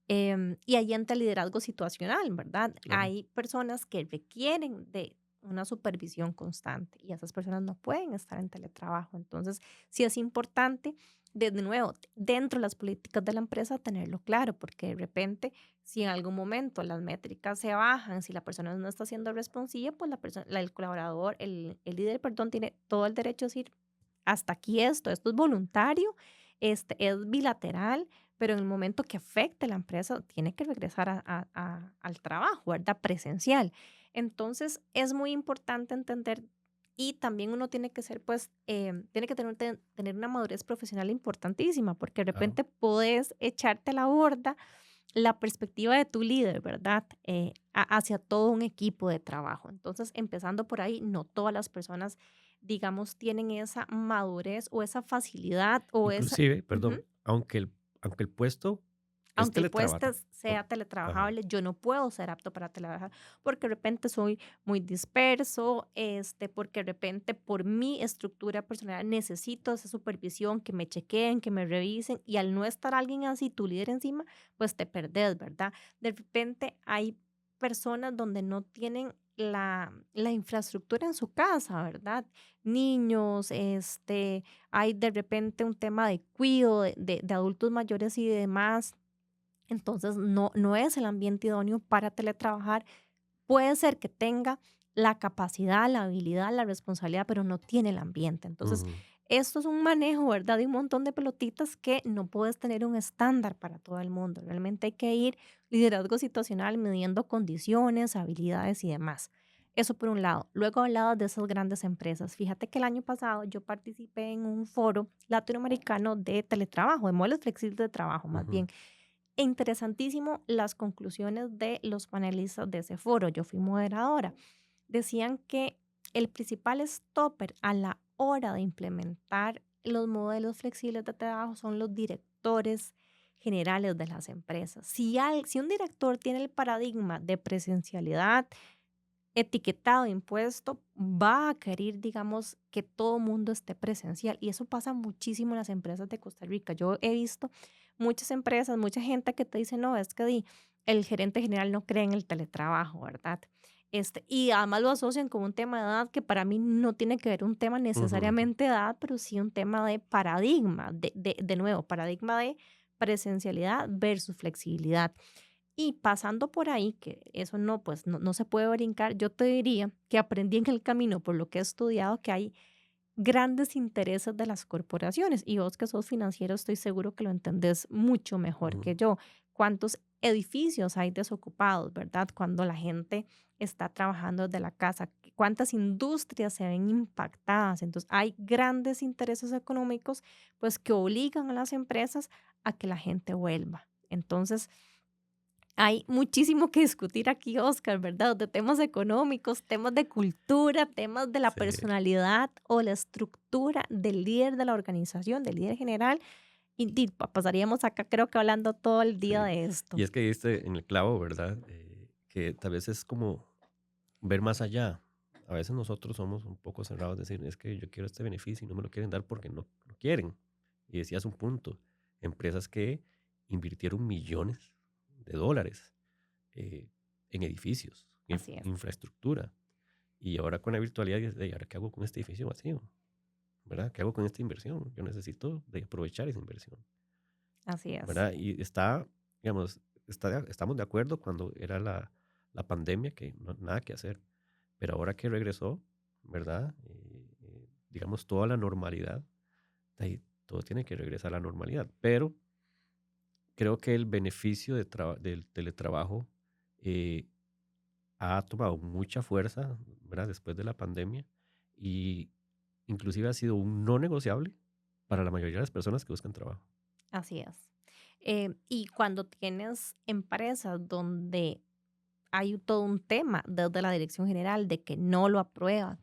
S3: Y ahí entra el liderazgo situacional, ¿verdad?
S2: claro.
S3: Hay personas que requieren de una supervisión constante y esas personas no pueden estar en teletrabajo. Entonces, sí es importante, de nuevo, dentro de las políticas de la empresa, tenerlo claro, porque de repente, si en algún momento las métricas se bajan, si la persona no está siendo responsiva, pues el colaborador, el líder, perdón, tiene todo el derecho a decir, hasta aquí esto es voluntario, es bilateral, pero en el momento que afecte la empresa, tiene que regresar al trabajo, ¿verdad? Presencial. Entonces, es muy importante entender y también uno tiene que ser, pues, tiene que tener una madurez profesional importantísima, porque de
S2: Claro.
S3: repente puedes echarte a la borda la perspectiva de tu líder, ¿verdad? Hacia todo un equipo de trabajo. Entonces, empezando por ahí, no todas las personas, digamos, tienen esa madurez o esa facilidad o esa...
S2: Inclusive,
S3: Ujú.
S2: perdón, aunque el puesto es
S3: Aunque el puesto
S2: teletrabajo.
S3: sea
S2: Ajá.
S3: teletrabajable, yo no puedo ser apto para teletrabajar porque de repente soy muy disperso, porque de repente por mi estructura personal necesito esa supervisión, que me chequeen, que me revisen y al no estar alguien así, tu líder encima, pues te perdés, ¿verdad? De repente hay personas donde no tienen la infraestructura en su casa, ¿verdad? Niños, hay de repente un tema de cuidado de adultos mayores y demás, entonces, no es el ambiente idóneo para teletrabajar. Puede ser que tenga la capacidad, la habilidad, la responsabilidad, pero no tiene el ambiente. Entonces,
S2: Ujú.
S3: esto es un manejo, ¿verdad? De un montón de pelotitas que no puedes tener un estándar para todo el mundo. Realmente hay que ir liderazgo situacional, midiendo condiciones, habilidades y demás. Eso por un lado. Luego hablaba de esas grandes empresas. Fíjate que el año pasado yo participé en un foro latinoamericano de teletrabajo, de modelos flexibles de trabajo, más
S2: Ujú.
S3: bien. Interesantísimo las conclusiones de los panelistas de ese foro. Yo fui moderadora. Decían que el principal stopper a la hora de implementar los modelos flexibles de trabajo son los directores generales de las empresas. Si un director tiene el paradigma de presencialidad, etiquetado, impuesto, va a querer, digamos, que todo mundo esté presencial. Y eso pasa muchísimo en las empresas de Costa Rica. Yo he visto muchas empresas, mucha gente que te dice, no, es que el gerente general no cree en el teletrabajo, ¿verdad? Y además lo asocian con un tema de edad que para mí no tiene que ver un tema
S2: Ujú,
S3: necesariamente de edad, pero sí un tema de paradigma, de nuevo, paradigma de presencialidad versus flexibilidad. Y pasando por ahí, que eso no, pues no se puede brincar, yo te diría que aprendí en el camino, por lo que he estudiado, que hay grandes intereses de las corporaciones. Y vos que sos financiero, estoy seguro que lo entendés mucho mejor
S2: ujú.
S3: que yo. ¿Cuántos edificios hay desocupados, verdad? Cuando la gente está trabajando desde la casa, cuántas industrias se ven impactadas. Entonces, hay grandes intereses económicos, pues que obligan a las empresas a que la gente vuelva. Entonces, hay muchísimo que discutir aquí, Oscar, ¿verdad? De temas económicos, temas de cultura, temas de la
S2: Sí,
S3: personalidad o la estructura del líder de la organización, del líder general. Pasaríamos acá, creo que hablando todo el día
S2: sí.
S3: de
S2: Y
S3: esto.
S2: es que diste en el clavo, ¿verdad? Que tal vez es como ver más allá. A veces nosotros somos un poco cerrados, decir, es que yo quiero este beneficio y no me lo quieren dar porque no quieren. Y decías un punto, empresas que invirtieron millones de dólares eh, en edificios, en
S3: Así es,
S2: infraestructura. Y ahora con la virtualidad, ¿y ahora qué hago con este edificio vacío? ¿Verdad? ¿Qué hago con esta inversión? Yo necesito de aprovechar esa inversión,
S3: así es,
S2: ¿verdad? Y digamos, estamos de acuerdo cuando era la pandemia, que nada que hacer. Pero ahora que regresó, ¿verdad? Digamos, toda la normalidad, ahí todo tiene que regresar a la normalidad. Pero creo que el beneficio del teletrabajo eh, ha tomado mucha fuerza, ¿verdad? Después de la pandemia y inclusive ha sido un no negociable para la mayoría de las personas que buscan trabajo.
S3: así es. Y cuando tienes empresas donde hay todo un tema desde la dirección general de que no lo aprueba,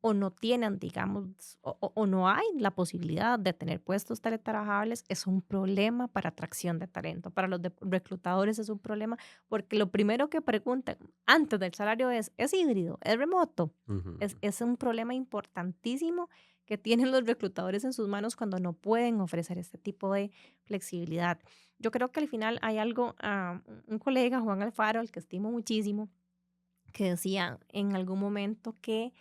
S3: o no tienen, digamos, o no hay la posibilidad de tener puestos teletrabajables, es un problema para atracción de talento. Para los reclutadores es un problema porque lo primero que preguntan antes del salario ¿es híbrido? ¿Es remoto?
S2: Ujú,
S3: Es un problema importantísimo que tienen los reclutadores en sus manos cuando no pueden ofrecer este tipo de flexibilidad. Yo creo que al final hay algo, un colega, Juan Alfaro, al que estimo muchísimo, que decía en algún momento que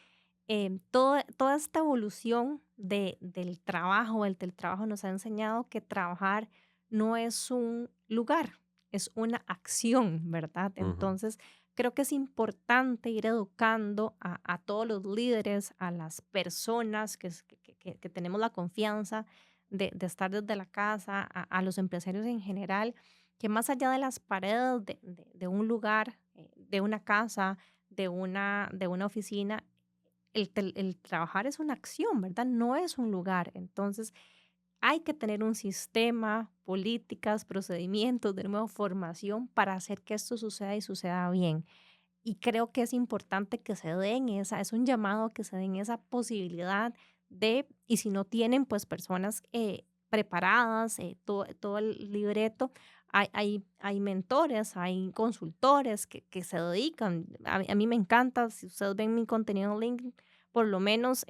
S3: toda esta evolución del trabajo, el teletrabajo nos ha enseñado que trabajar no es un lugar, es una acción, ¿verdad?
S2: ujú.
S3: Entonces, creo que es importante ir educando a todos los líderes, a las personas que tenemos la confianza de estar desde la casa, a los empresarios en general, que más allá de las paredes de un lugar, de una casa, de una oficina, el trabajar es una acción, ¿verdad? No es un lugar. Entonces, hay que tener un sistema, políticas, procedimientos, de nuevo, formación para hacer que esto suceda y suceda bien. Y creo que es importante que se den es un llamado a que se den esa posibilidad y si no tienen, pues personas preparadas, todo el libreto, hay mentores, hay consultores que se dedican. A mí me encanta, si ustedes ven mi contenido en LinkedIn, por lo menos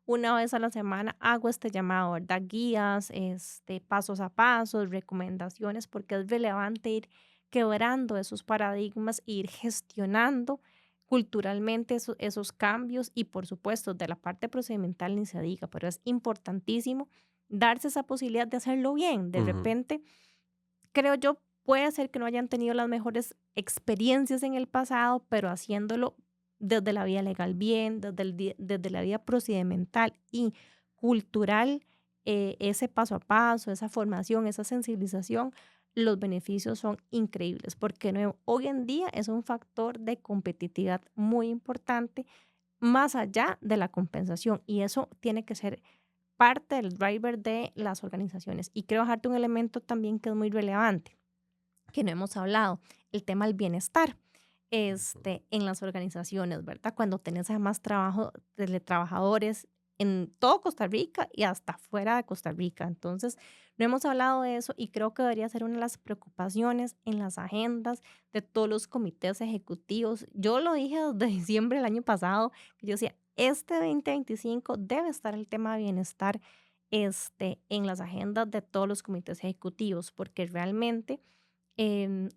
S3: una vez a la semana hago este llamado, ¿verdad? Guías, pasos a pasos, recomendaciones, porque es relevante ir quebrando esos paradigmas e ir gestionando culturalmente esos cambios y por supuesto de la parte procedimental ni se diga, pero es importantísimo darse esa posibilidad de hacerlo bien. De
S2: Ujú,
S3: repente, creo yo, puede ser que no hayan tenido las mejores experiencias en el pasado, pero haciéndolo desde la vía legal bien, desde la vía procedimental y cultural, ese paso a paso, esa formación, esa sensibilización, los beneficios son increíbles, porque de nuevo, hoy en día es un factor de competitividad muy importante, más allá de la compensación, y eso tiene que ser parte del driver de las organizaciones. Y quiero dejarte un elemento también que es muy relevante, que no hemos hablado, el tema del bienestar
S2: ujú.
S3: en las organizaciones, ¿verdad? Cuando tenés además trabajo, teletrabajadores en todo Costa Rica y hasta fuera de Costa Rica. Entonces, no hemos hablado de eso y creo que debería ser una de las preocupaciones en las agendas de todos los comités ejecutivos. Yo lo dije desde diciembre del año pasado, que yo decía, este 2025 debe estar el tema de bienestar en las agendas de todos los comités ejecutivos, porque realmente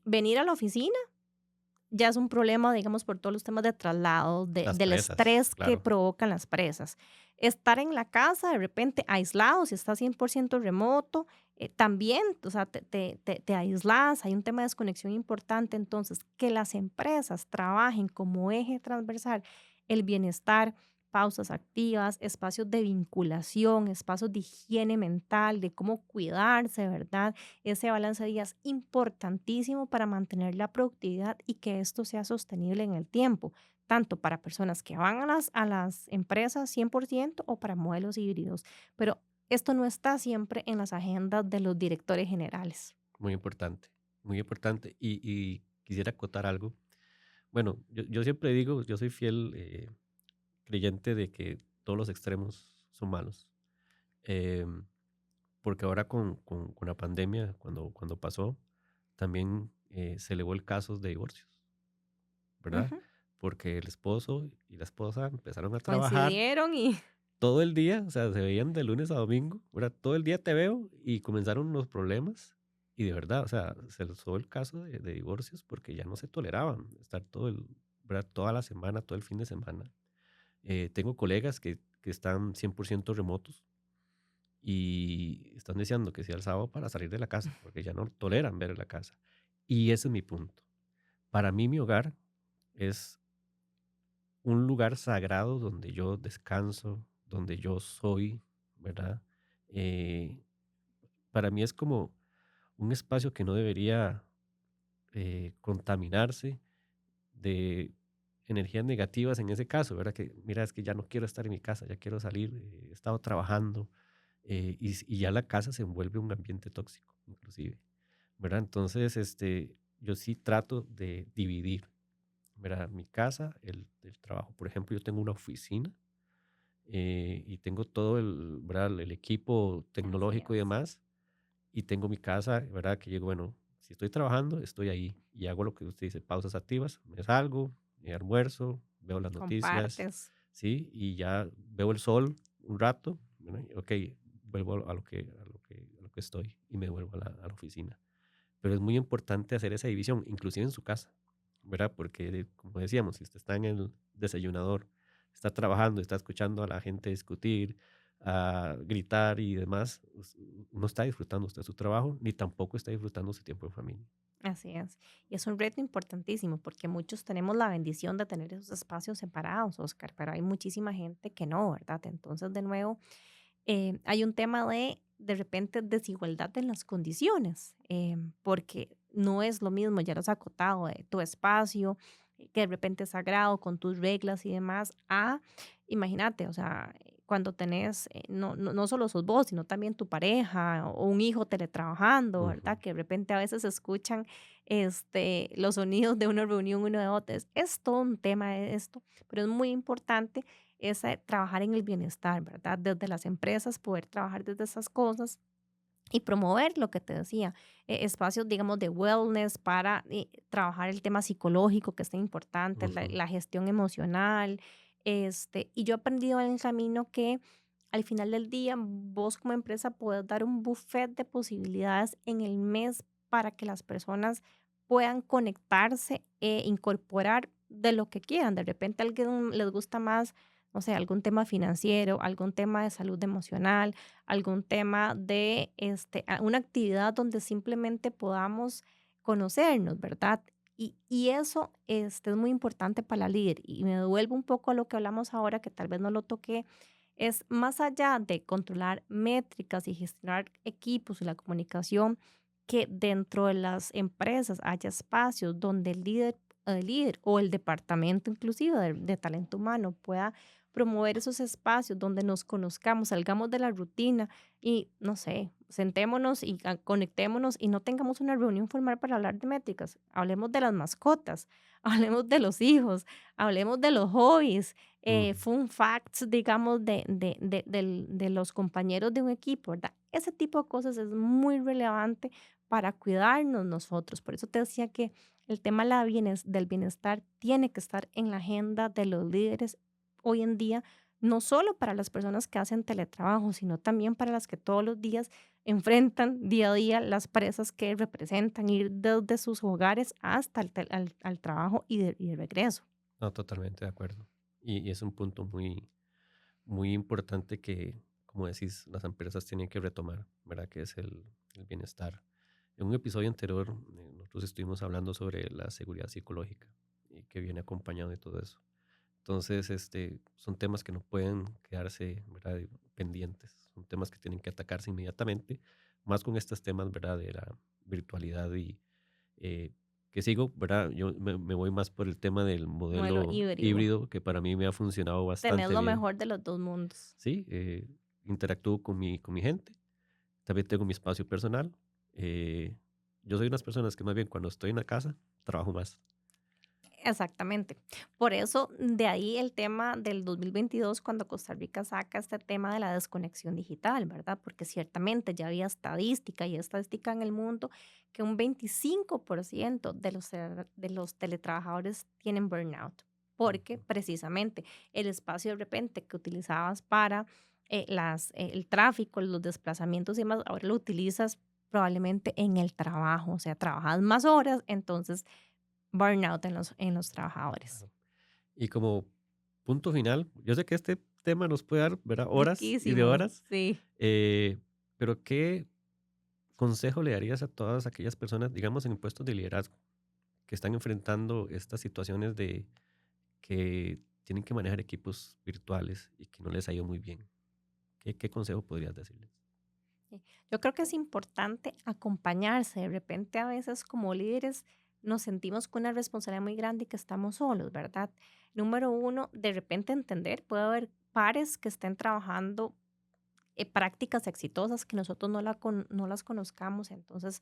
S3: venir a la oficina ya es un problema, digamos, por todos los temas de traslado,
S2: Las
S3: del
S2: presas,
S3: estrés que
S2: claro.
S3: provocan las presas. Estar en la casa, de repente, aislado, si está 100% remoto, también, o sea, te aíslas, hay un tema de desconexión importante. Entonces, que las empresas trabajen como eje transversal el bienestar, pausas activas, espacios de vinculación, espacios de higiene mental, de cómo cuidarse, ¿verdad? Ese balance de días es importantísimo para mantener la productividad y que esto sea sostenible en el tiempo, tanto para personas que van a las empresas 100% o para modelos híbridos. Pero esto no está siempre en las agendas de los directores generales.
S2: Muy importante, muy importante. Y quisiera acotar algo. Bueno, yo siempre digo, yo soy fiel creyente de que todos los extremos son malos. Em, Porque ahora con la pandemia, cuando pasó, también se elevó el caso de divorcios, ¿verdad?
S3: Ujú.
S2: Porque el esposo y la esposa empezaron a trabajar
S3: Coincidieron y
S2: todo el día, o sea, se veían de lunes a domingo, ¿verdad? Todo el día te veo y comenzaron los problemas. Y de verdad, o sea, se les dio el caso de divorcios porque ya no se toleraban estar ¿verdad? Toda la semana, todo el fin de semana. Tengo colegas que están 100% remotos y están deseando que sea el sábado para salir de la casa porque ya no toleran ver la casa. Y ese es mi punto. Para mí, mi hogar es un lugar sagrado donde yo descanso, donde yo soy, ¿verdad? Eh, para mí es como un espacio que no debería contaminarse de energías negativas en ese caso, ¿verdad? Que mira, es que ya no quiero estar en mi casa, ya quiero salir, he estado trabajando y ya la casa se envuelve un ambiente tóxico, inclusive, ¿verdad? Entonces, yo sí trato de dividir, ¿verdad? Mi casa, el trabajo. Por ejemplo, yo tengo una oficina y tengo todo ¿verdad? El equipo
S3: así
S2: tecnológico y
S3: es.
S2: demás, y tengo mi casa, ¿verdad? Que llego, bueno, si estoy trabajando, estoy ahí y hago lo que usted dice, pausas activas, me salgo, almuerzo, veo las noticias,
S3: Compartes.
S2: ¿sí? Y ya veo el sol un rato, ¿verdad? Y, ok, vuelvo a lo que estoy y me vuelvo a la oficina. Pero es muy importante hacer esa división, inclusive en su casa, ¿verdad? Porque, como decíamos, si usted está en el desayunador, está trabajando, está escuchando a la gente discutir, a gritar y demás, no está disfrutando usted su trabajo, ni tampoco está disfrutando su tiempo en familia.
S3: Así es. Y es un reto importantísimo porque muchos tenemos la bendición de tener esos espacios separados, Oscar, pero hay muchísima gente que no, ¿verdad? Entonces, de nuevo, hay un tema de repente, desigualdad en las condiciones, porque no es lo mismo, ya lo has acotado, tu espacio, que de repente es sagrado con tus reglas y demás, imagínate, o sea, cuando tenés, no solo sos vos, sino también tu pareja o un hijo teletrabajando,
S2: Ujú.
S3: ¿verdad? Que de repente a veces se escuchan los sonidos de una reunión uno de otra. Es todo un tema de esto, pero es muy importante trabajar en el bienestar, ¿verdad? Desde las empresas, poder trabajar desde esas cosas y promover lo que te decía, espacios, digamos, de wellness para trabajar el tema psicológico, que es tan importante,
S2: Ujú.
S3: la gestión emocional. Y yo he aprendido en el camino que al final del día, vos como empresa puedes dar un buffet de posibilidades en el mes para que las personas puedan conectarse e incorporar de lo que quieran. De repente a alguien les gusta más, no sé, algún tema financiero, algún tema de salud emocional, algún tema de una actividad donde simplemente podamos conocernos, ¿verdad? Y eso es muy importante para la líder. Y me devuelvo un poco a lo que hablamos ahora, que tal vez no lo toqué, es más allá de controlar métricas y gestionar equipos y la comunicación, que dentro de las empresas haya espacios donde el líder o el departamento inclusive de talento humano pueda promover esos espacios donde nos conozcamos, salgamos de la rutina y, no sé, sentémonos y conectémonos y no tengamos una reunión formal para hablar de métricas. Hablemos de las mascotas, hablemos de los hijos, hablemos de los hobbies,
S2: Ujú.
S3: fun facts, digamos, de los compañeros de un equipo, ¿verdad? Ese tipo de cosas es muy relevante para cuidarnos nosotros. Por eso te decía que el tema del bienestar tiene que estar en la agenda de los líderes hoy en día, no solo para las personas que hacen teletrabajo, sino también para las que todos los días enfrentan día a día las presas que representan ir desde sus hogares hasta al trabajo y de regreso.
S2: No, totalmente de acuerdo. Y es un punto muy, muy importante que, como decís, las empresas tienen que retomar, ¿verdad? Que es el bienestar. En un episodio anterior, nosotros estuvimos hablando sobre la seguridad psicológica y que viene acompañado de todo eso. Entonces, son temas que no pueden quedarse, ¿verdad? Pendientes. Son temas que tienen que atacarse inmediatamente, más con estos temas, ¿verdad? De la virtualidad y eh, que sigo, ¿verdad? Yo me voy más por el tema del
S3: Modelo
S2: modelo
S3: híbrido.
S2: híbrido, que para mí me ha funcionado
S3: Tenés
S2: bastante
S3: lo
S2: bien.
S3: mejor de los dos mundos.
S2: Sí, interactúo con mi gente, también tengo mi espacio personal. eh, yo soy unas personas que más bien cuando estoy en la casa, trabajo más.
S3: Exactamente. Por eso, de ahí el tema del 2022, cuando Costa Rica saca este tema de la desconexión digital, ¿verdad? Porque ciertamente ya había estadística y estadística en el mundo que un 25% de los teletrabajadores tienen burnout, porque
S2: Ujú.
S3: precisamente el espacio de repente que utilizabas para el tráfico, los desplazamientos y demás, ahora lo utilizas probablemente en el trabajo, o sea, trabajas más horas, entonces burnout en los trabajadores.
S2: Claro. Y como punto final, yo sé que este tema nos puede dar, ¿verdad? Horas y de
S3: Riquísimo,
S2: horas,
S3: sí.
S2: pero ¿qué consejo le darías a todas aquellas personas, digamos, en puestos de liderazgo, que están enfrentando estas situaciones de que tienen que manejar equipos virtuales y que no les ha ido muy bien? ¿Qué consejo podrías decirles?
S3: Sí. Yo creo que es importante acompañarse. De repente, a veces como líderes nos sentimos con una responsabilidad muy grande y que estamos solos, ¿verdad? Número uno, de repente entender, puede haber pares que estén trabajando prácticas exitosas que nosotros no las conozcamos. Entonces,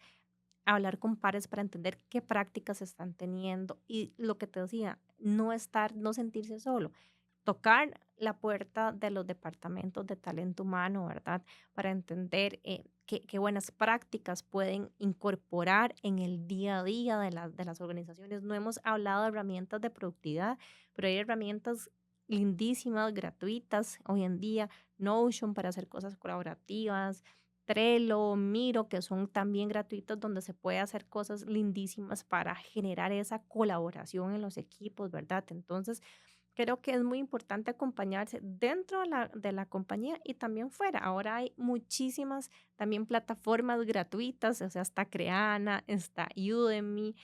S3: hablar con pares para entender qué prácticas están teniendo y lo que te decía, no sentirse solo, tocar la puerta de los departamentos de talento humano, ¿verdad? Para entender qué buenas prácticas pueden incorporar en el día a día de las organizaciones. No hemos hablado de herramientas de productividad, pero hay herramientas lindísimas, gratuitas hoy en día, Notion para hacer cosas colaborativas, Trello, Miro, que son también gratuitos, donde se puede hacer cosas lindísimas para generar esa colaboración en los equipos, ¿verdad? Entonces, creo que es muy importante acompañarse dentro de la compañía y también fuera. Ahora hay muchísimas también plataformas gratuitas, o sea, está Creana, está Udemy,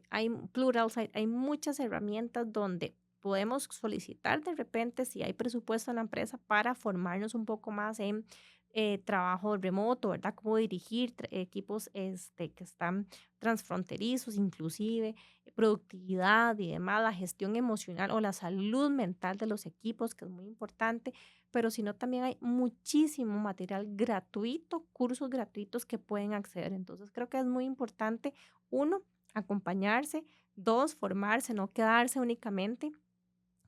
S3: hay Pluralsight, hay muchas herramientas donde podemos solicitar de repente si hay presupuesto en la empresa para formarnos un poco más en trabajo remoto, ¿verdad? Cómo dirigir equipos que están transfronterizos, inclusive productividad y demás, la gestión emocional o la salud mental de los equipos, que es muy importante, pero si no, también hay muchísimo material gratuito, cursos gratuitos que pueden acceder. Entonces, creo que es muy importante, uno, acompañarse, dos, formarse, no quedarse únicamente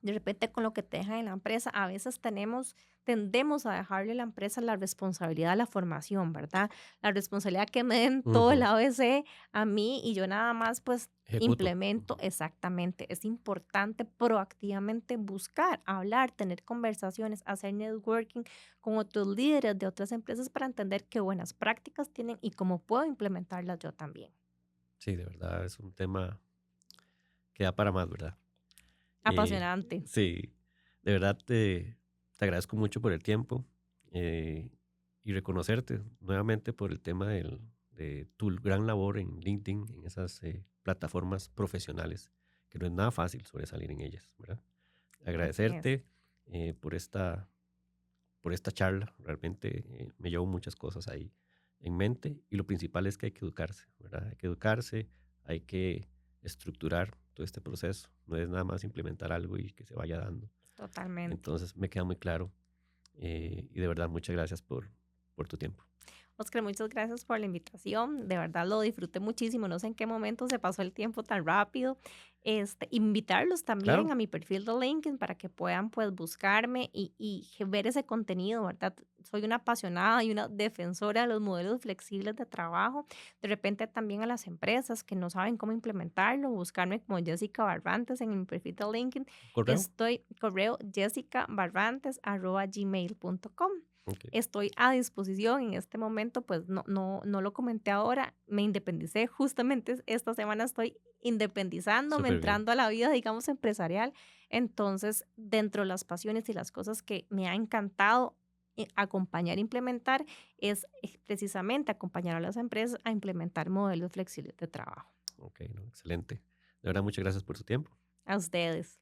S3: de repente con lo que te dejan en la empresa, a veces tendemos a dejarle a la empresa la responsabilidad de la formación, ¿verdad? La responsabilidad que me den todo el
S2: Ujú.
S3: ABC a mí y yo nada más pues
S2: Ejecuto.
S3: implemento
S2: Ujú.
S3: exactamente. Es importante proactivamente buscar, hablar, tener conversaciones, hacer networking con otros líderes de otras empresas para entender qué buenas prácticas tienen y cómo puedo implementarlas yo también.
S2: Sí, de verdad es un tema que da para más, ¿verdad? Eh,
S3: Apasionante.
S2: sí, de verdad te agradezco mucho por el tiempo eh, y reconocerte nuevamente por el tema de tu gran labor en LinkedIn, en esas plataformas profesionales, que no es nada fácil sobresalir en ellas, ¿verdad?
S3: Así es.
S2: Agradecerte por esta charla, realmente me llevo muchas cosas ahí en mente y lo principal es que hay que educarse, ¿verdad? Hay que educarse, hay que estructurar todo este proceso, no es nada más implementar algo y que se vaya dando.
S3: Totalmente.
S2: Entonces me queda muy claro y de verdad muchas gracias por tu tiempo.
S3: Oscar, muchas gracias por la invitación. De verdad lo disfruté muchísimo. No sé en qué momento se pasó el tiempo tan rápido. Invitarlos también
S2: Claro,
S3: a mi perfil de LinkedIn para que puedan pues buscarme y ver ese contenido, ¿verdad? Soy una apasionada y una defensora de los modelos flexibles de trabajo. De repente también a las empresas que no saben cómo implementarlo, buscarme como Jessica Barrantes en mi perfil de LinkedIn.
S2: correo.
S3: Estoy correo jessicabarrantes@gmail.com.
S2: Ok,
S3: Estoy a disposición en este momento, pues no lo comenté ahora, me independicé, justamente esta semana estoy independizándome,
S2: súper bien.
S3: entrando a la vida, digamos, empresarial. Entonces, dentro de las pasiones y las cosas que me ha encantado acompañar e implementar es precisamente acompañar a las empresas a implementar modelos flexibles de trabajo.
S2: Ok, no, excelente. De verdad, muchas gracias por su tiempo.
S3: A ustedes.